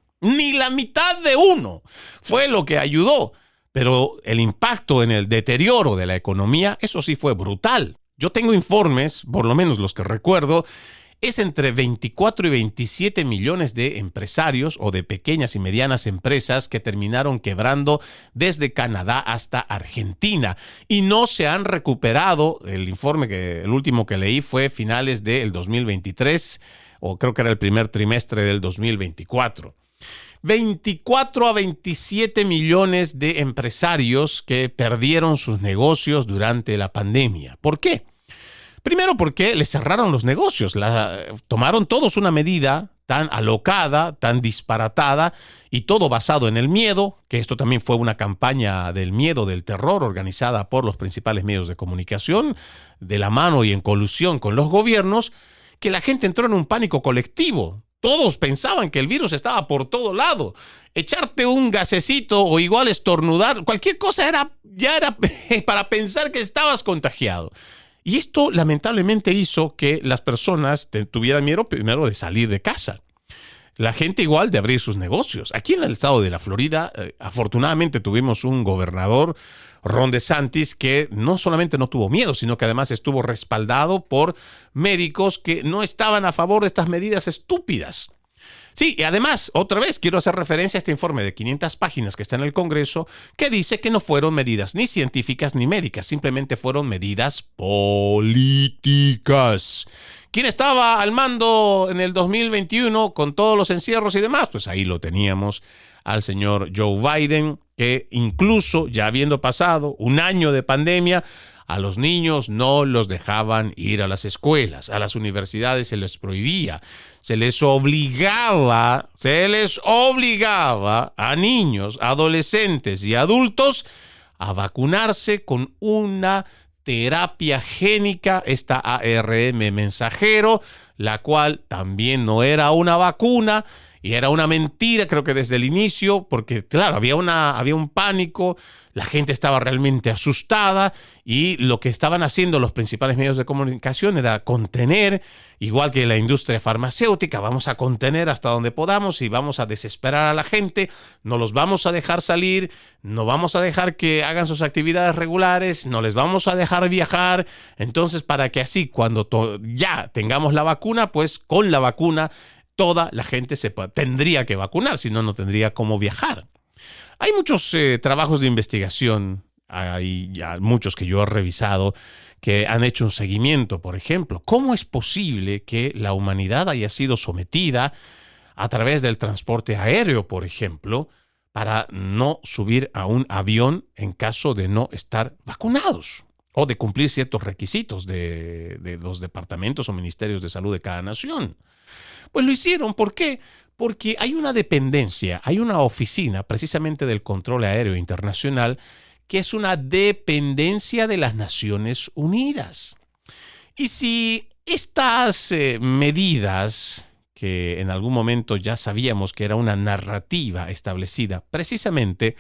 fue lo que ayudó. Pero el impacto en el deterioro de la economía, eso sí fue brutal. Yo tengo informes, por lo menos los que recuerdo, es entre 24 y 27 millones de empresarios o de pequeñas y medianas empresas que terminaron quebrando desde Canadá hasta Argentina y no se han recuperado. El último que leí fue finales del 2023, o creo que era el primer trimestre del 2024. 24 a 27 millones de empresarios que perdieron sus negocios durante la pandemia. ¿Por qué? Primero porque les cerraron los negocios, tomaron todos una medida tan alocada, tan disparatada y todo basado en el miedo, que esto también fue una campaña del miedo, del terror organizada por los principales medios de comunicación, de la mano y en colusión con los gobiernos, que la gente entró en un pánico colectivo. Todos pensaban que el virus estaba por todo lado. Echarte un gasecito o igual estornudar, cualquier cosa ya era para pensar que estabas contagiado. Y esto lamentablemente hizo que las personas tuvieran miedo primero de salir de casa. La gente igual de abrir sus negocios. Aquí en el estado de la Florida, afortunadamente tuvimos un gobernador, Ron DeSantis, que no solamente no tuvo miedo, sino que además estuvo respaldado por médicos que no estaban a favor de estas medidas estúpidas. Sí, y además, otra vez quiero hacer referencia a este informe de 500 páginas que está en el Congreso, que dice que no fueron medidas ni científicas ni médicas, simplemente fueron medidas políticas. ¿Quién estaba al mando en el 2021 con todos los encierros y demás? Pues ahí lo teníamos, al señor Joe Biden, que incluso ya habiendo pasado un año de pandemia, a los niños no los dejaban ir a las escuelas, a las universidades se les prohibía, se les obligaba a niños, adolescentes y adultos a vacunarse con una terapia génica, esta ARN mensajero, la cual también no era una vacuna Y era una mentira, creo que desde el inicio, porque claro, había un pánico, la gente estaba realmente asustada y lo que estaban haciendo los principales medios de comunicación era contener, igual que la industria farmacéutica, vamos a contener hasta donde podamos y vamos a desesperar a la gente, no los vamos a dejar salir, no vamos a dejar que hagan sus actividades regulares, no les vamos a dejar viajar. Entonces, para que así cuando ya tengamos la vacuna, pues con la vacuna toda la gente tendría que vacunar, si no, no tendría cómo viajar. Hay muchos trabajos de investigación, hay ya muchos que yo he revisado, que han hecho un seguimiento, por ejemplo. ¿Cómo es posible que la humanidad haya sido sometida a través del transporte aéreo, por ejemplo, para no subir a un avión en caso de no estar vacunados o de cumplir ciertos requisitos de los departamentos o ministerios de salud de cada nación? Pues lo hicieron. ¿Por qué? Porque hay una dependencia, hay una oficina precisamente del control aéreo internacional que es una dependencia de las Naciones Unidas. Y si estas medidas, que en algún momento ya sabíamos que era una narrativa establecida precisamente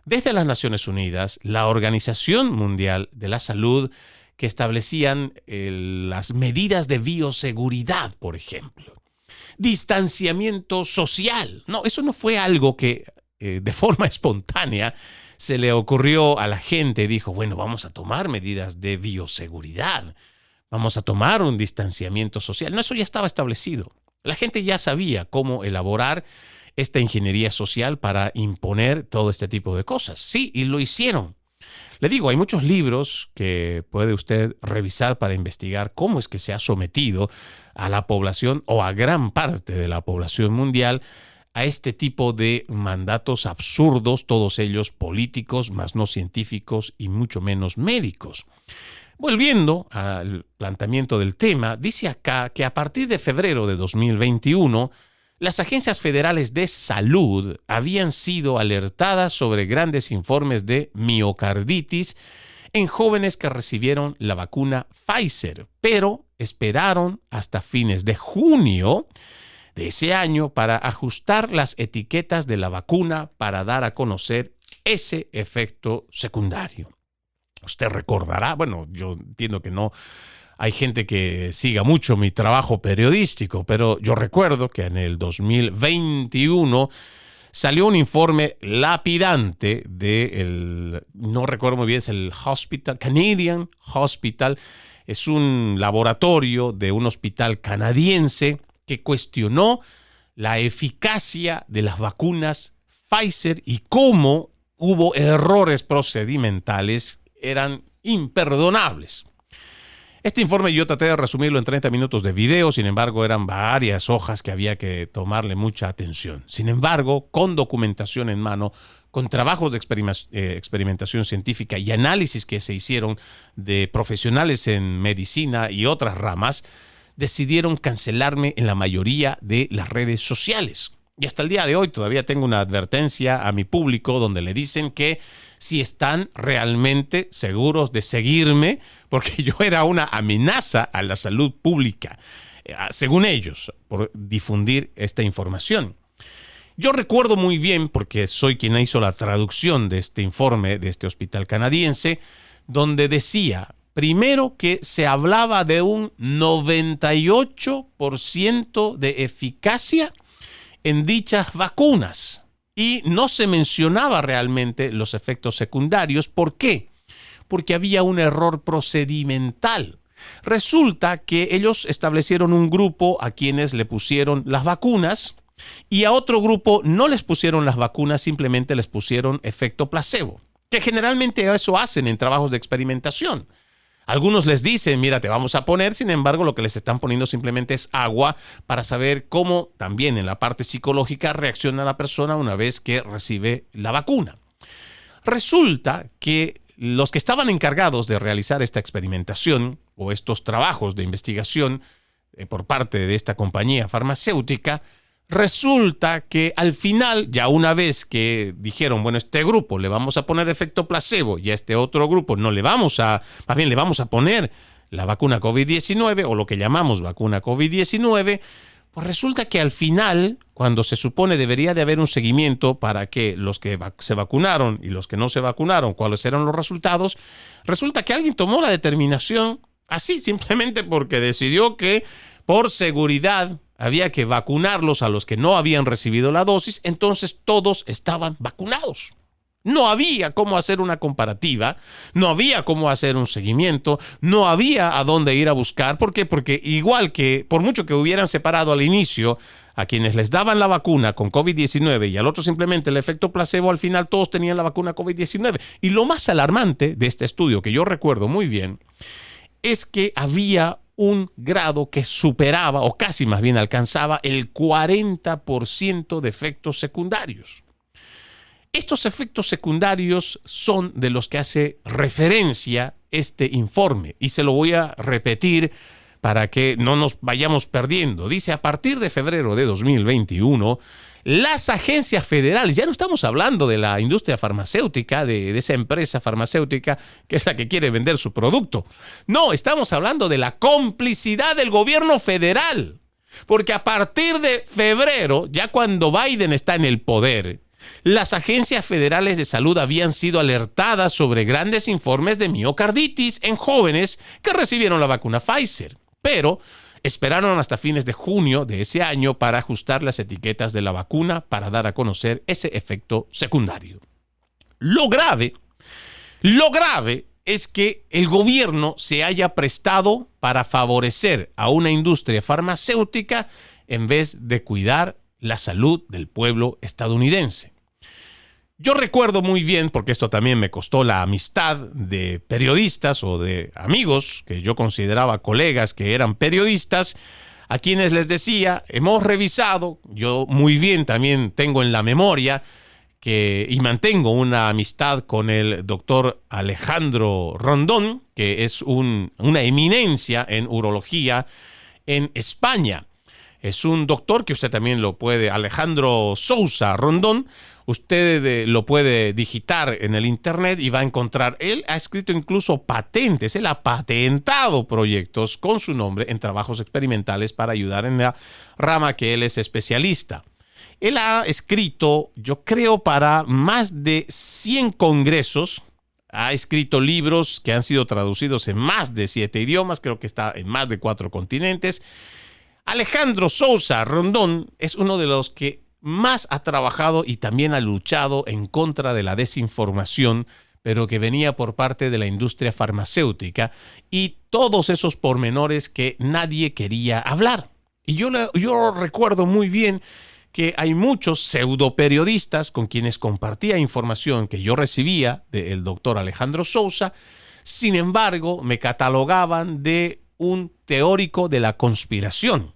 desde las Naciones Unidas, la Organización Mundial de la Salud, que establecían las medidas de bioseguridad, por ejemplo, distanciamiento social. No, eso no fue algo que de forma espontánea se le ocurrió a la gente. Dijo, bueno, vamos a tomar medidas de bioseguridad, vamos a tomar un distanciamiento social. No, eso ya estaba establecido. La gente ya sabía cómo elaborar esta ingeniería social para imponer todo este tipo de cosas. Sí, y lo hicieron. Le digo, hay muchos libros que puede usted revisar para investigar cómo es que se ha sometido a la población o a gran parte de la población mundial a este tipo de mandatos absurdos, todos ellos políticos, más no científicos y mucho menos médicos. Volviendo al planteamiento del tema, dice acá que a partir de febrero de 2021, las agencias federales de salud habían sido alertadas sobre grandes informes de miocarditis en jóvenes que recibieron la vacuna Pfizer, pero esperaron hasta fines de junio de ese año para ajustar las etiquetas de la vacuna para dar a conocer ese efecto secundario. Usted recordará, bueno, yo entiendo que no hay gente que siga mucho mi trabajo periodístico, pero yo recuerdo que en el 2021 salió un informe lapidante no recuerdo muy bien, es el Canadian Hospital, es un laboratorio de un hospital canadiense que cuestionó la eficacia de las vacunas Pfizer y cómo hubo errores procedimentales, eran imperdonables. Este informe yo traté de resumirlo en 30 minutos de video, sin embargo eran varias hojas que había que tomarle mucha atención. Sin embargo, con documentación en mano, con trabajos de experimentación científica y análisis que se hicieron de profesionales en medicina y otras ramas, decidieron cancelarme en la mayoría de las redes sociales. Y hasta el día de hoy todavía tengo una advertencia a mi público donde le dicen que si están realmente seguros de seguirme, porque yo era una amenaza a la salud pública, según ellos, por difundir esta información. Yo recuerdo muy bien, porque soy quien hizo la traducción de este informe de este hospital canadiense, donde decía, primero, que se hablaba de un 98% de eficacia en dichas vacunas y no se mencionaba realmente los efectos secundarios. ¿Por qué? Porque había un error procedimental. Resulta que ellos establecieron un grupo a quienes le pusieron las vacunas y a otro grupo no les pusieron las vacunas, simplemente les pusieron efecto placebo, que generalmente eso hacen en trabajos de experimentación. Algunos les dicen, mira, te vamos a poner, sin embargo, lo que les están poniendo simplemente es agua para saber cómo también en la parte psicológica reacciona la persona una vez que recibe la vacuna. Resulta que los que estaban encargados de realizar esta experimentación o estos trabajos de investigación por parte de esta compañía farmacéutica, resulta que al final, ya una vez que dijeron, bueno, este grupo le vamos a poner efecto placebo y a este otro grupo no le vamos a, más bien le vamos a poner la vacuna COVID-19 o lo que llamamos vacuna COVID-19, Pues resulta que al final, cuando se supone debería de haber un seguimiento para que los que se vacunaron y los que no se vacunaron, cuáles eran los resultados, resulta que alguien tomó la determinación así, simplemente porque decidió que por seguridad había que vacunarlos a los que no habían recibido la dosis, entonces todos estaban vacunados. No había cómo hacer una comparativa, no había cómo hacer un seguimiento, no había a dónde ir a buscar. ¿Por qué? Porque igual que, por mucho que hubieran separado al inicio a quienes les daban la vacuna con COVID-19 y al otro simplemente el efecto placebo, al final todos tenían la vacuna COVID-19. Y lo más alarmante de este estudio, que yo recuerdo muy bien, es que había un grado que superaba, o casi más bien alcanzaba, el 40% de efectos secundarios. Estos efectos secundarios son de los que hace referencia este informe y se lo voy a repetir para que no nos vayamos perdiendo. Dice, a partir de febrero de 2021, las agencias federales, ya no estamos hablando de la industria farmacéutica, de esa empresa farmacéutica que es la que quiere vender su producto. No, estamos hablando de la complicidad del gobierno federal. Porque a partir de febrero, ya cuando Biden está en el poder, las agencias federales de salud habían sido alertadas sobre grandes informes de miocarditis en jóvenes que recibieron la vacuna Pfizer, pero esperaron hasta fines de junio de ese año para ajustar las etiquetas de la vacuna para dar a conocer ese efecto secundario. Lo grave es que el gobierno se haya prestado para favorecer a una industria farmacéutica en vez de cuidar la salud del pueblo estadounidense. Yo recuerdo muy bien, porque esto también me costó la amistad de periodistas o de amigos que yo consideraba colegas que eran periodistas, a quienes les decía, hemos revisado, yo muy bien también tengo en la memoria y mantengo una amistad con el doctor Alejandro Rondón, que es una eminencia en urología en España. Es un doctor que usted también lo puede, Alejandro Sousa Rondón, usted lo puede digitar en el internet y va a encontrar, él ha escrito incluso patentes, él ha patentado proyectos con su nombre en trabajos experimentales para ayudar en la rama que él es especialista. Él ha escrito, yo creo, para más de 100 congresos, ha escrito libros que han sido traducidos en más de 7 idiomas, creo que está en más de 4 continentes. Alejandro Sousa Rondón es uno de los que más ha trabajado y también ha luchado en contra de la desinformación, pero que venía por parte de la industria farmacéutica y todos esos pormenores que nadie quería hablar. Y yo recuerdo muy bien que hay muchos pseudoperiodistas con quienes compartía información que yo recibía del doctor Alejandro Sousa, sin embargo me catalogaban de un teórico de la conspiración.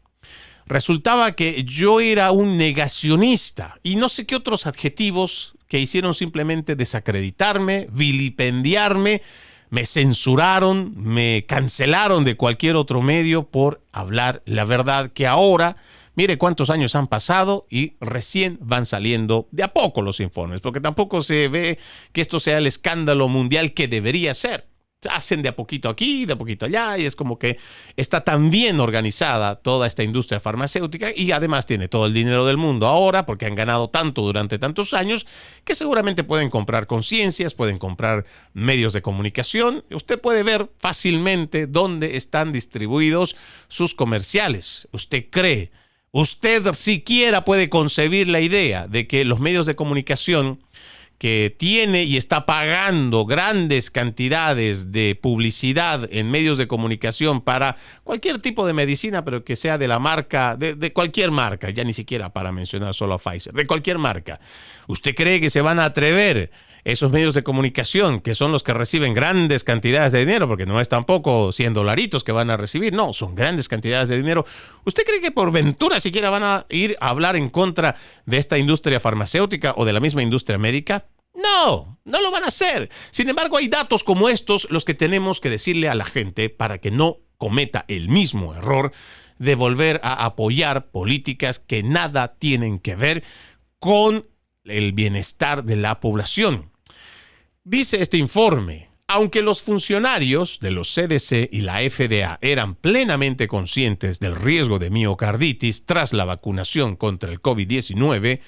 Resultaba que yo era un negacionista y no sé qué otros adjetivos que hicieron simplemente desacreditarme, vilipendiarme, me censuraron, me cancelaron de cualquier otro medio por hablar la verdad, que ahora, mire cuántos años han pasado y recién van saliendo de a poco los informes, porque tampoco se ve que esto sea el escándalo mundial que debería ser. Hacen de a poquito aquí, de a poquito allá, y es como que está tan bien organizada toda esta industria farmacéutica y además tiene todo el dinero del mundo ahora porque han ganado tanto durante tantos años que seguramente pueden comprar conciencias, pueden comprar medios de comunicación. Usted puede ver fácilmente dónde están distribuidos sus comerciales. Usted siquiera puede concebir la idea de que los medios de comunicación que tiene y está pagando grandes cantidades de publicidad en medios de comunicación para cualquier tipo de medicina, pero que sea de la marca, de cualquier marca, ya ni siquiera para mencionar solo a Pfizer, de cualquier marca. ¿Usted cree que se van a atrever esos medios de comunicación, que son los que reciben grandes cantidades de dinero, porque no es tampoco $100 que van a recibir, no, son grandes cantidades de dinero? ¿Usted cree que por ventura siquiera van a ir a hablar en contra de esta industria farmacéutica o de la misma industria médica? No, no lo van a hacer. Sin embargo, hay datos como estos los que tenemos que decirle a la gente para que no cometa el mismo error de volver a apoyar políticas que nada tienen que ver con el bienestar de la población. Dice este informe, Aunque los funcionarios de los CDC y la FDA eran plenamente conscientes del riesgo de miocarditis tras la vacunación contra el COVID-19,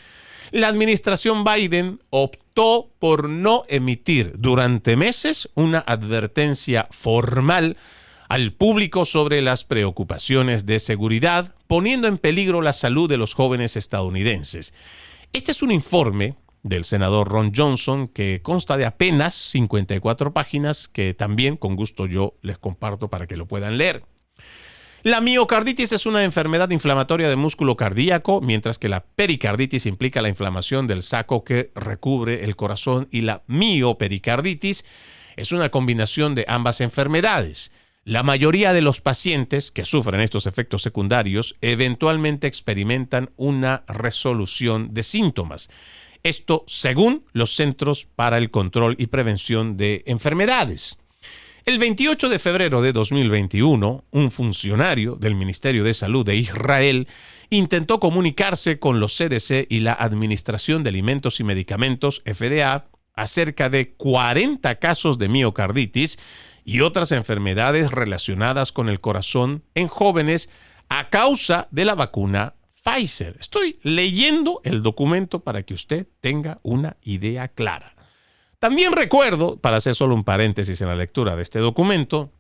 la administración Biden optó por no emitir durante meses una advertencia formal al público sobre las preocupaciones de seguridad, poniendo en peligro la salud de los jóvenes estadounidenses. Este es un informe del senador Ron Johnson que consta de apenas 54 páginas que también con gusto yo les comparto para que lo puedan leer. La miocarditis es una enfermedad inflamatoria del músculo cardíaco, mientras que la pericarditis implica la inflamación del saco que recubre el corazón y la miopericarditis es una combinación de ambas enfermedades. La mayoría de los pacientes que sufren estos efectos secundarios eventualmente experimentan una resolución de síntomas. Esto según los Centros para el Control y Prevención de Enfermedades. El 28 de febrero de 2021, un funcionario del Ministerio de Salud de Israel intentó comunicarse con los CDC y la Administración de Alimentos y Medicamentos, FDA, acerca de 40 casos de miocarditis y otras enfermedades relacionadas con el corazón en jóvenes a causa de la vacuna Pfizer. Estoy leyendo el documento para que usted tenga una idea clara. También recuerdo, para hacer solo un paréntesis en la lectura de este documento,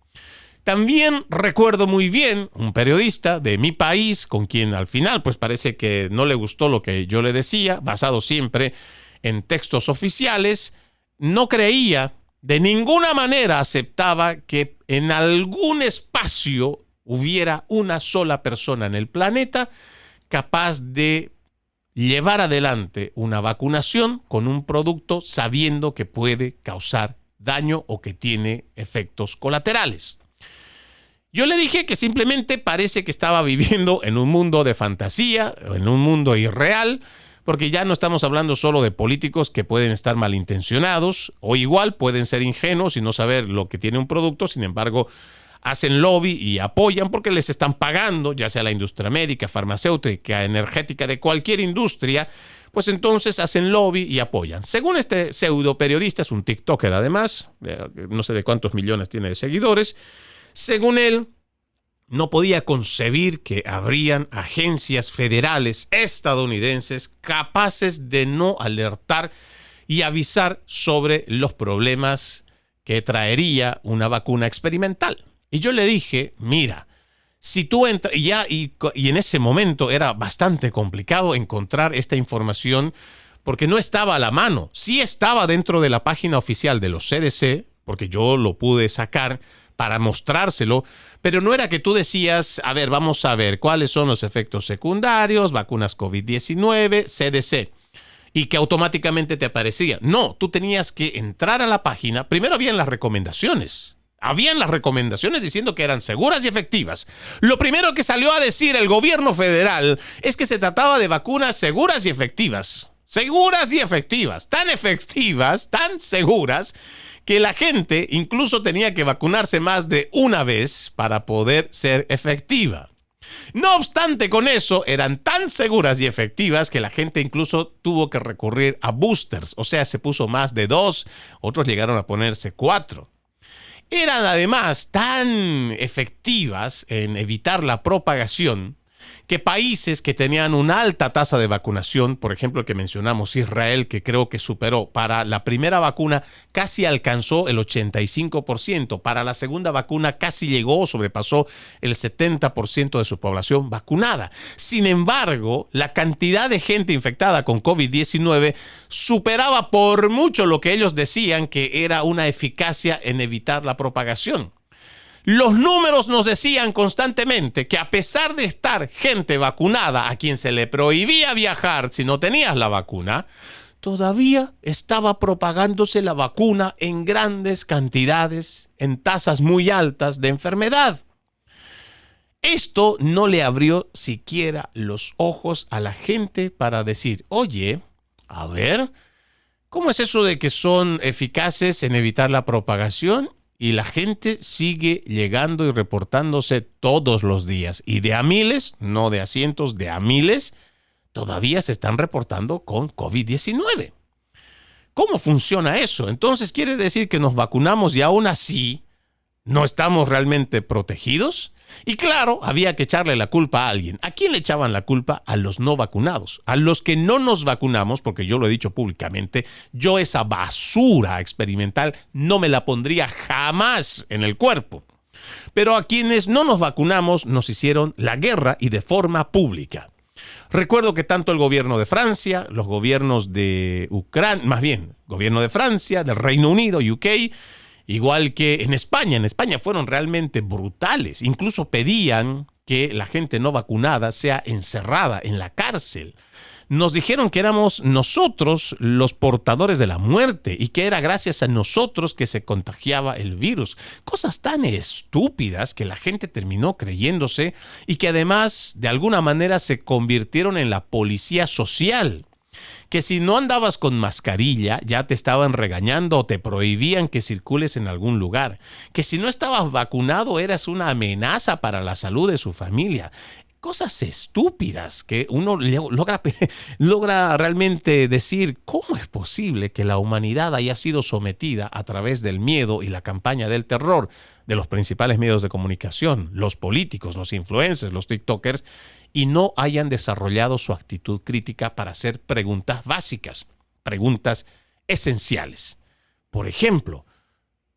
también recuerdo muy bien un periodista de mi país con quien al final pues parece que no le gustó lo que yo le decía, basado siempre en textos oficiales, no creía, de ninguna manera aceptaba que en algún espacio hubiera una sola persona en el planeta capaz de llevar adelante una vacunación con un producto sabiendo que puede causar daño o que tiene efectos colaterales. Yo le dije que simplemente parece que estaba viviendo en un mundo de fantasía, en un mundo irreal, porque ya no estamos hablando solo de políticos que pueden estar malintencionados o igual pueden ser ingenuos y no saber lo que tiene un producto, sin embargo hacen lobby y apoyan porque les están pagando, ya sea la industria médica, farmacéutica, energética, de cualquier industria, pues entonces hacen lobby y apoyan. Según este pseudo periodista, es un TikToker además, no sé de cuántos millones tiene de seguidores, según él, no podía concebir que habrían agencias federales estadounidenses capaces de no alertar y avisar sobre los problemas que traería una vacuna experimental. Y yo le dije, mira, si tú entras, y en ese momento era bastante complicado encontrar esta información porque no estaba a la mano. Sí estaba dentro de la página oficial de los CDC, porque yo lo pude sacar para mostrárselo, pero no era que tú decías, a ver, vamos a ver cuáles son los efectos secundarios, vacunas COVID-19, CDC, y que automáticamente te aparecía. No, tú tenías que entrar a la página, primero habían las recomendaciones. Habían las recomendaciones diciendo que eran seguras y efectivas. Lo primero que salió a decir el gobierno federal es que se trataba de vacunas seguras y efectivas. Seguras y efectivas. Tan efectivas, tan seguras, que la gente incluso tenía que vacunarse más de una vez para poder ser efectiva. No obstante, con eso eran tan seguras y efectivas que la gente incluso tuvo que recurrir a boosters. O sea, se puso más de 2, otros llegaron a ponerse 4. Eran además tan efectivas en evitar la propagación que países que tenían una alta tasa de vacunación, por ejemplo el que mencionamos, Israel, que creo que superó, para la primera vacuna casi alcanzó el 85%, para la segunda vacuna casi llegó o sobrepasó el 70% de su población vacunada. Sin embargo, la cantidad de gente infectada con COVID-19 superaba por mucho lo que ellos decían que era una eficacia en evitar la propagación. Los números nos decían constantemente que a pesar de estar gente vacunada a quien se le prohibía viajar si no tenías la vacuna, todavía estaba propagándose la vacuna en grandes cantidades, en tasas muy altas de enfermedad. Esto no le abrió siquiera los ojos a la gente para decir, oye, a ver, ¿cómo es eso de que son eficaces en evitar la propagación? Y la gente sigue llegando y reportándose todos los días. Y de a miles, no de a cientos, de a miles, todavía se están reportando con COVID-19. ¿Cómo funciona eso? Entonces, ¿quiere decir que nos vacunamos y aún así no estamos realmente protegidos? Y claro, había que echarle la culpa a alguien. ¿A quién le echaban la culpa? A los no vacunados. A los que no nos vacunamos, porque yo lo he dicho públicamente, yo esa basura experimental no me la pondría jamás en el cuerpo. Pero a quienes no nos vacunamos nos hicieron la guerra y de forma pública. Recuerdo que tanto el gobierno de Francia, los gobiernos de Ucrania, más bien, gobierno de Francia, del Reino Unido, UK, igual que en España fueron realmente brutales. Incluso pedían que la gente no vacunada sea encerrada en la cárcel. Nos dijeron que éramos nosotros los portadores de la muerte y que era gracias a nosotros que se contagiaba el virus. Cosas tan estúpidas que la gente terminó creyéndose y que además de alguna manera se convirtieron en la policía social. Que si no andabas con mascarilla ya te estaban regañando o te prohibían que circules en algún lugar. Que si no estabas vacunado eras una amenaza para la salud de su familia. Cosas estúpidas que uno logra realmente decir, ¿cómo es posible que la humanidad haya sido sometida a través del miedo y la campaña del terror de los principales medios de comunicación, los políticos, los influencers, los tiktokers, y no hayan desarrollado su actitud crítica para hacer preguntas básicas, preguntas esenciales? Por ejemplo,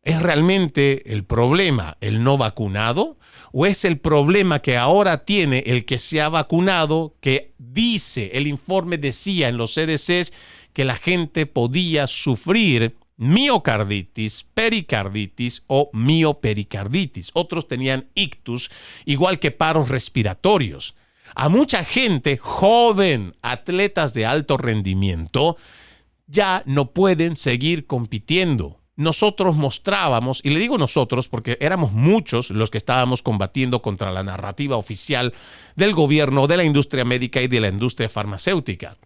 ¿es realmente el problema el no vacunado? ¿O es el problema que ahora tiene el que se ha vacunado, que dice, el informe decía en los CDCs que la gente podía sufrir miocarditis, pericarditis o miopericarditis? Otros tenían ictus, igual que paros respiratorios. A mucha gente joven, atletas de alto rendimiento, ya no pueden seguir compitiendo. Nosotros mostrábamos, y le digo nosotros porque éramos muchos los que estábamos combatiendo contra la narrativa oficial del gobierno, de la industria médica y de la industria farmacéutica.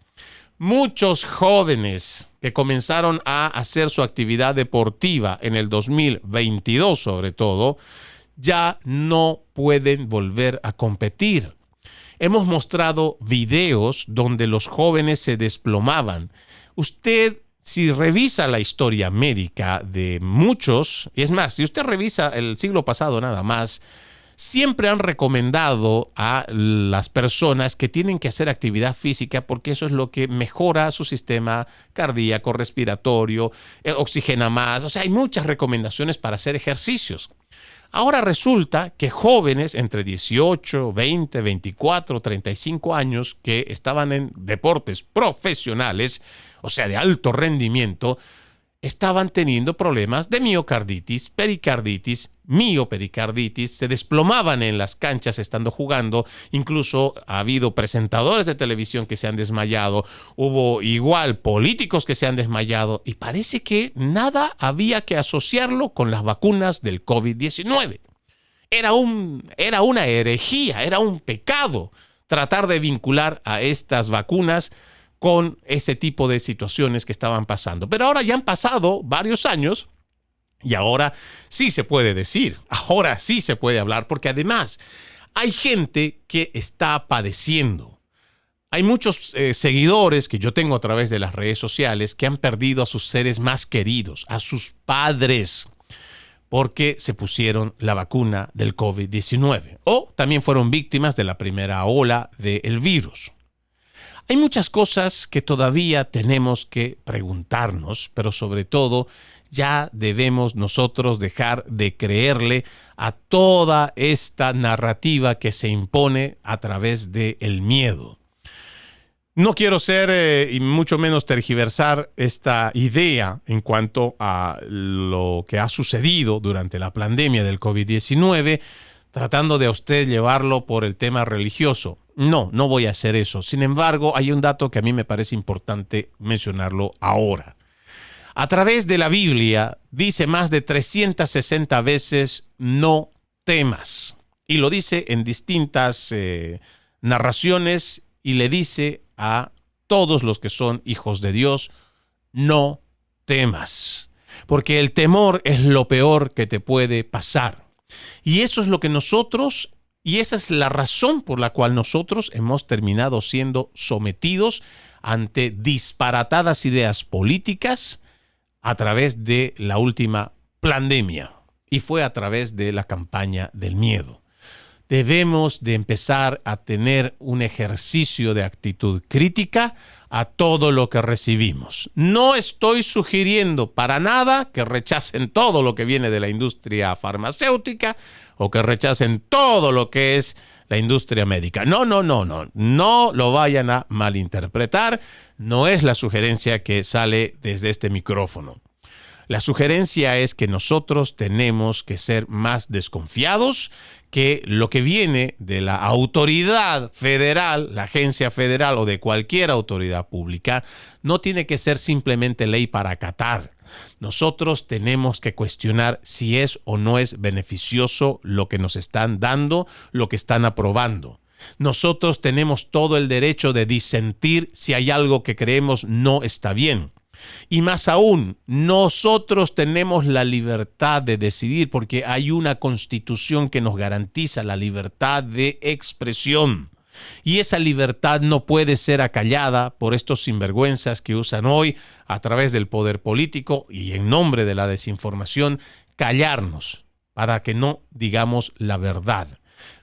Muchos jóvenes que comenzaron a hacer su actividad deportiva en el 2022 sobre todo, ya no pueden volver a competir. Hemos mostrado videos donde los jóvenes se desplomaban. Usted, si revisa la historia médica de muchos, y es más, si usted revisa el siglo pasado nada más, siempre han recomendado a las personas que tienen que hacer actividad física porque eso es lo que mejora su sistema cardíaco, respiratorio, oxigena más. O sea, hay muchas recomendaciones para hacer ejercicios. Ahora resulta que jóvenes entre 18, 20, 24, 35 años que estaban en deportes profesionales, o sea, de alto rendimiento, estaban teniendo problemas de miocarditis, pericarditis, miopericarditis, se desplomaban en las canchas estando jugando, incluso ha habido presentadores de televisión que se han desmayado, hubo igual políticos que se han desmayado y parece que nada había que asociarlo con las vacunas del COVID-19. Era una herejía, era un pecado tratar de vincular a estas vacunas con ese tipo de situaciones que estaban pasando. Pero ahora ya han pasado varios años y ahora sí se puede decir, ahora sí se puede hablar, porque además hay gente que está padeciendo. Hay muchos seguidores que yo tengo a través de las redes sociales que han perdido a sus seres más queridos, a sus padres, porque se pusieron la vacuna del COVID-19 o también fueron víctimas de la primera ola del virus. Hay muchas cosas que todavía tenemos que preguntarnos, pero sobre todo ya debemos nosotros dejar de creerle a toda esta narrativa que se impone a través del miedo. No quiero ser y mucho menos tergiversar esta idea en cuanto a lo que ha sucedido durante la pandemia del COVID-19, tratando de a usted llevarlo por el tema religioso. No voy a hacer eso. Sin embargo, hay un dato que a mí me parece importante mencionarlo ahora. A través de la Biblia dice más de 360 veces no temas. Y lo dice en distintas narraciones y le dice a todos los que son hijos de Dios, no temas. Porque el temor es lo peor que te puede pasar. Y eso es lo que nosotros, y esa es la razón por la cual nosotros hemos terminado siendo sometidos ante disparatadas ideas políticas, a través de la última pandemia y fue a través de la campaña del miedo. Debemos de empezar a tener un ejercicio de actitud crítica a todo lo que recibimos. No estoy sugiriendo para nada que rechacen todo lo que viene de la industria farmacéutica o que rechacen todo lo que es la industria médica. No lo vayan a malinterpretar. No es la sugerencia que sale desde este micrófono. La sugerencia es que nosotros tenemos que ser más desconfiados, que lo que viene de la autoridad federal, la agencia federal o de cualquier autoridad pública, no tiene que ser simplemente ley para acatar. Nosotros tenemos que cuestionar si es o no es beneficioso lo que nos están dando, lo que están aprobando. Nosotros tenemos todo el derecho de disentir si hay algo que creemos no está bien. Y más aún, nosotros tenemos la libertad de decidir porque hay una constitución que nos garantiza la libertad de expresión. Y esa libertad no puede ser acallada por estos sinvergüenzas que usan hoy a través del poder político y en nombre de la desinformación, callarnos para que no digamos la verdad.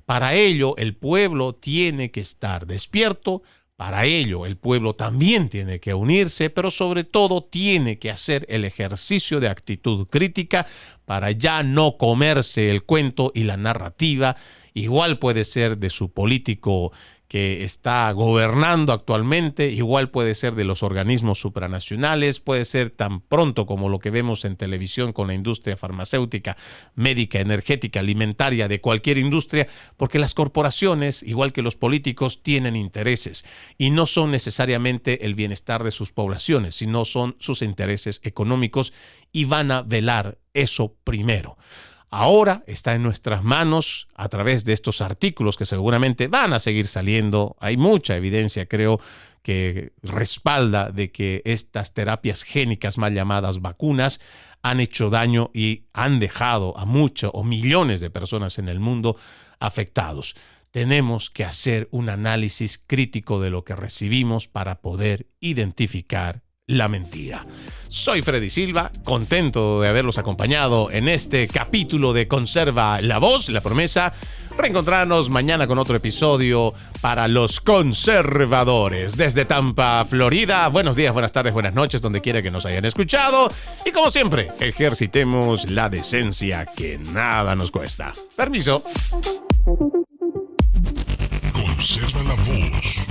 Para ello, el pueblo tiene que estar despierto. Para ello, el pueblo también tiene que unirse, pero sobre todo tiene que hacer el ejercicio de actitud crítica para ya no comerse el cuento y la narrativa. Igual puede ser de su político que está gobernando actualmente, igual puede ser de los organismos supranacionales, puede ser tan pronto como lo que vemos en televisión con la industria farmacéutica, médica, energética, alimentaria, de cualquier industria, porque las corporaciones, igual que los políticos, tienen intereses y no son necesariamente el bienestar de sus poblaciones, sino son sus intereses económicos y van a velar eso primero. Ahora está en nuestras manos a través de estos artículos que seguramente van a seguir saliendo. Hay mucha evidencia, creo, que respalda de que estas terapias génicas mal llamadas vacunas han hecho daño y han dejado a muchos o millones de personas en el mundo afectados. Tenemos que hacer un análisis crítico de lo que recibimos para poder identificar la mentira. Soy Freddy Silva, contento de haberlos acompañado en este capítulo de Conserva la Voz, la promesa. Reencontrarnos mañana con otro episodio para los conservadores. Desde Tampa, Florida, buenos días, buenas tardes, buenas noches, donde quiera que nos hayan escuchado. Y como siempre, ejercitemos la decencia que nada nos cuesta. Permiso. Conserva la Voz.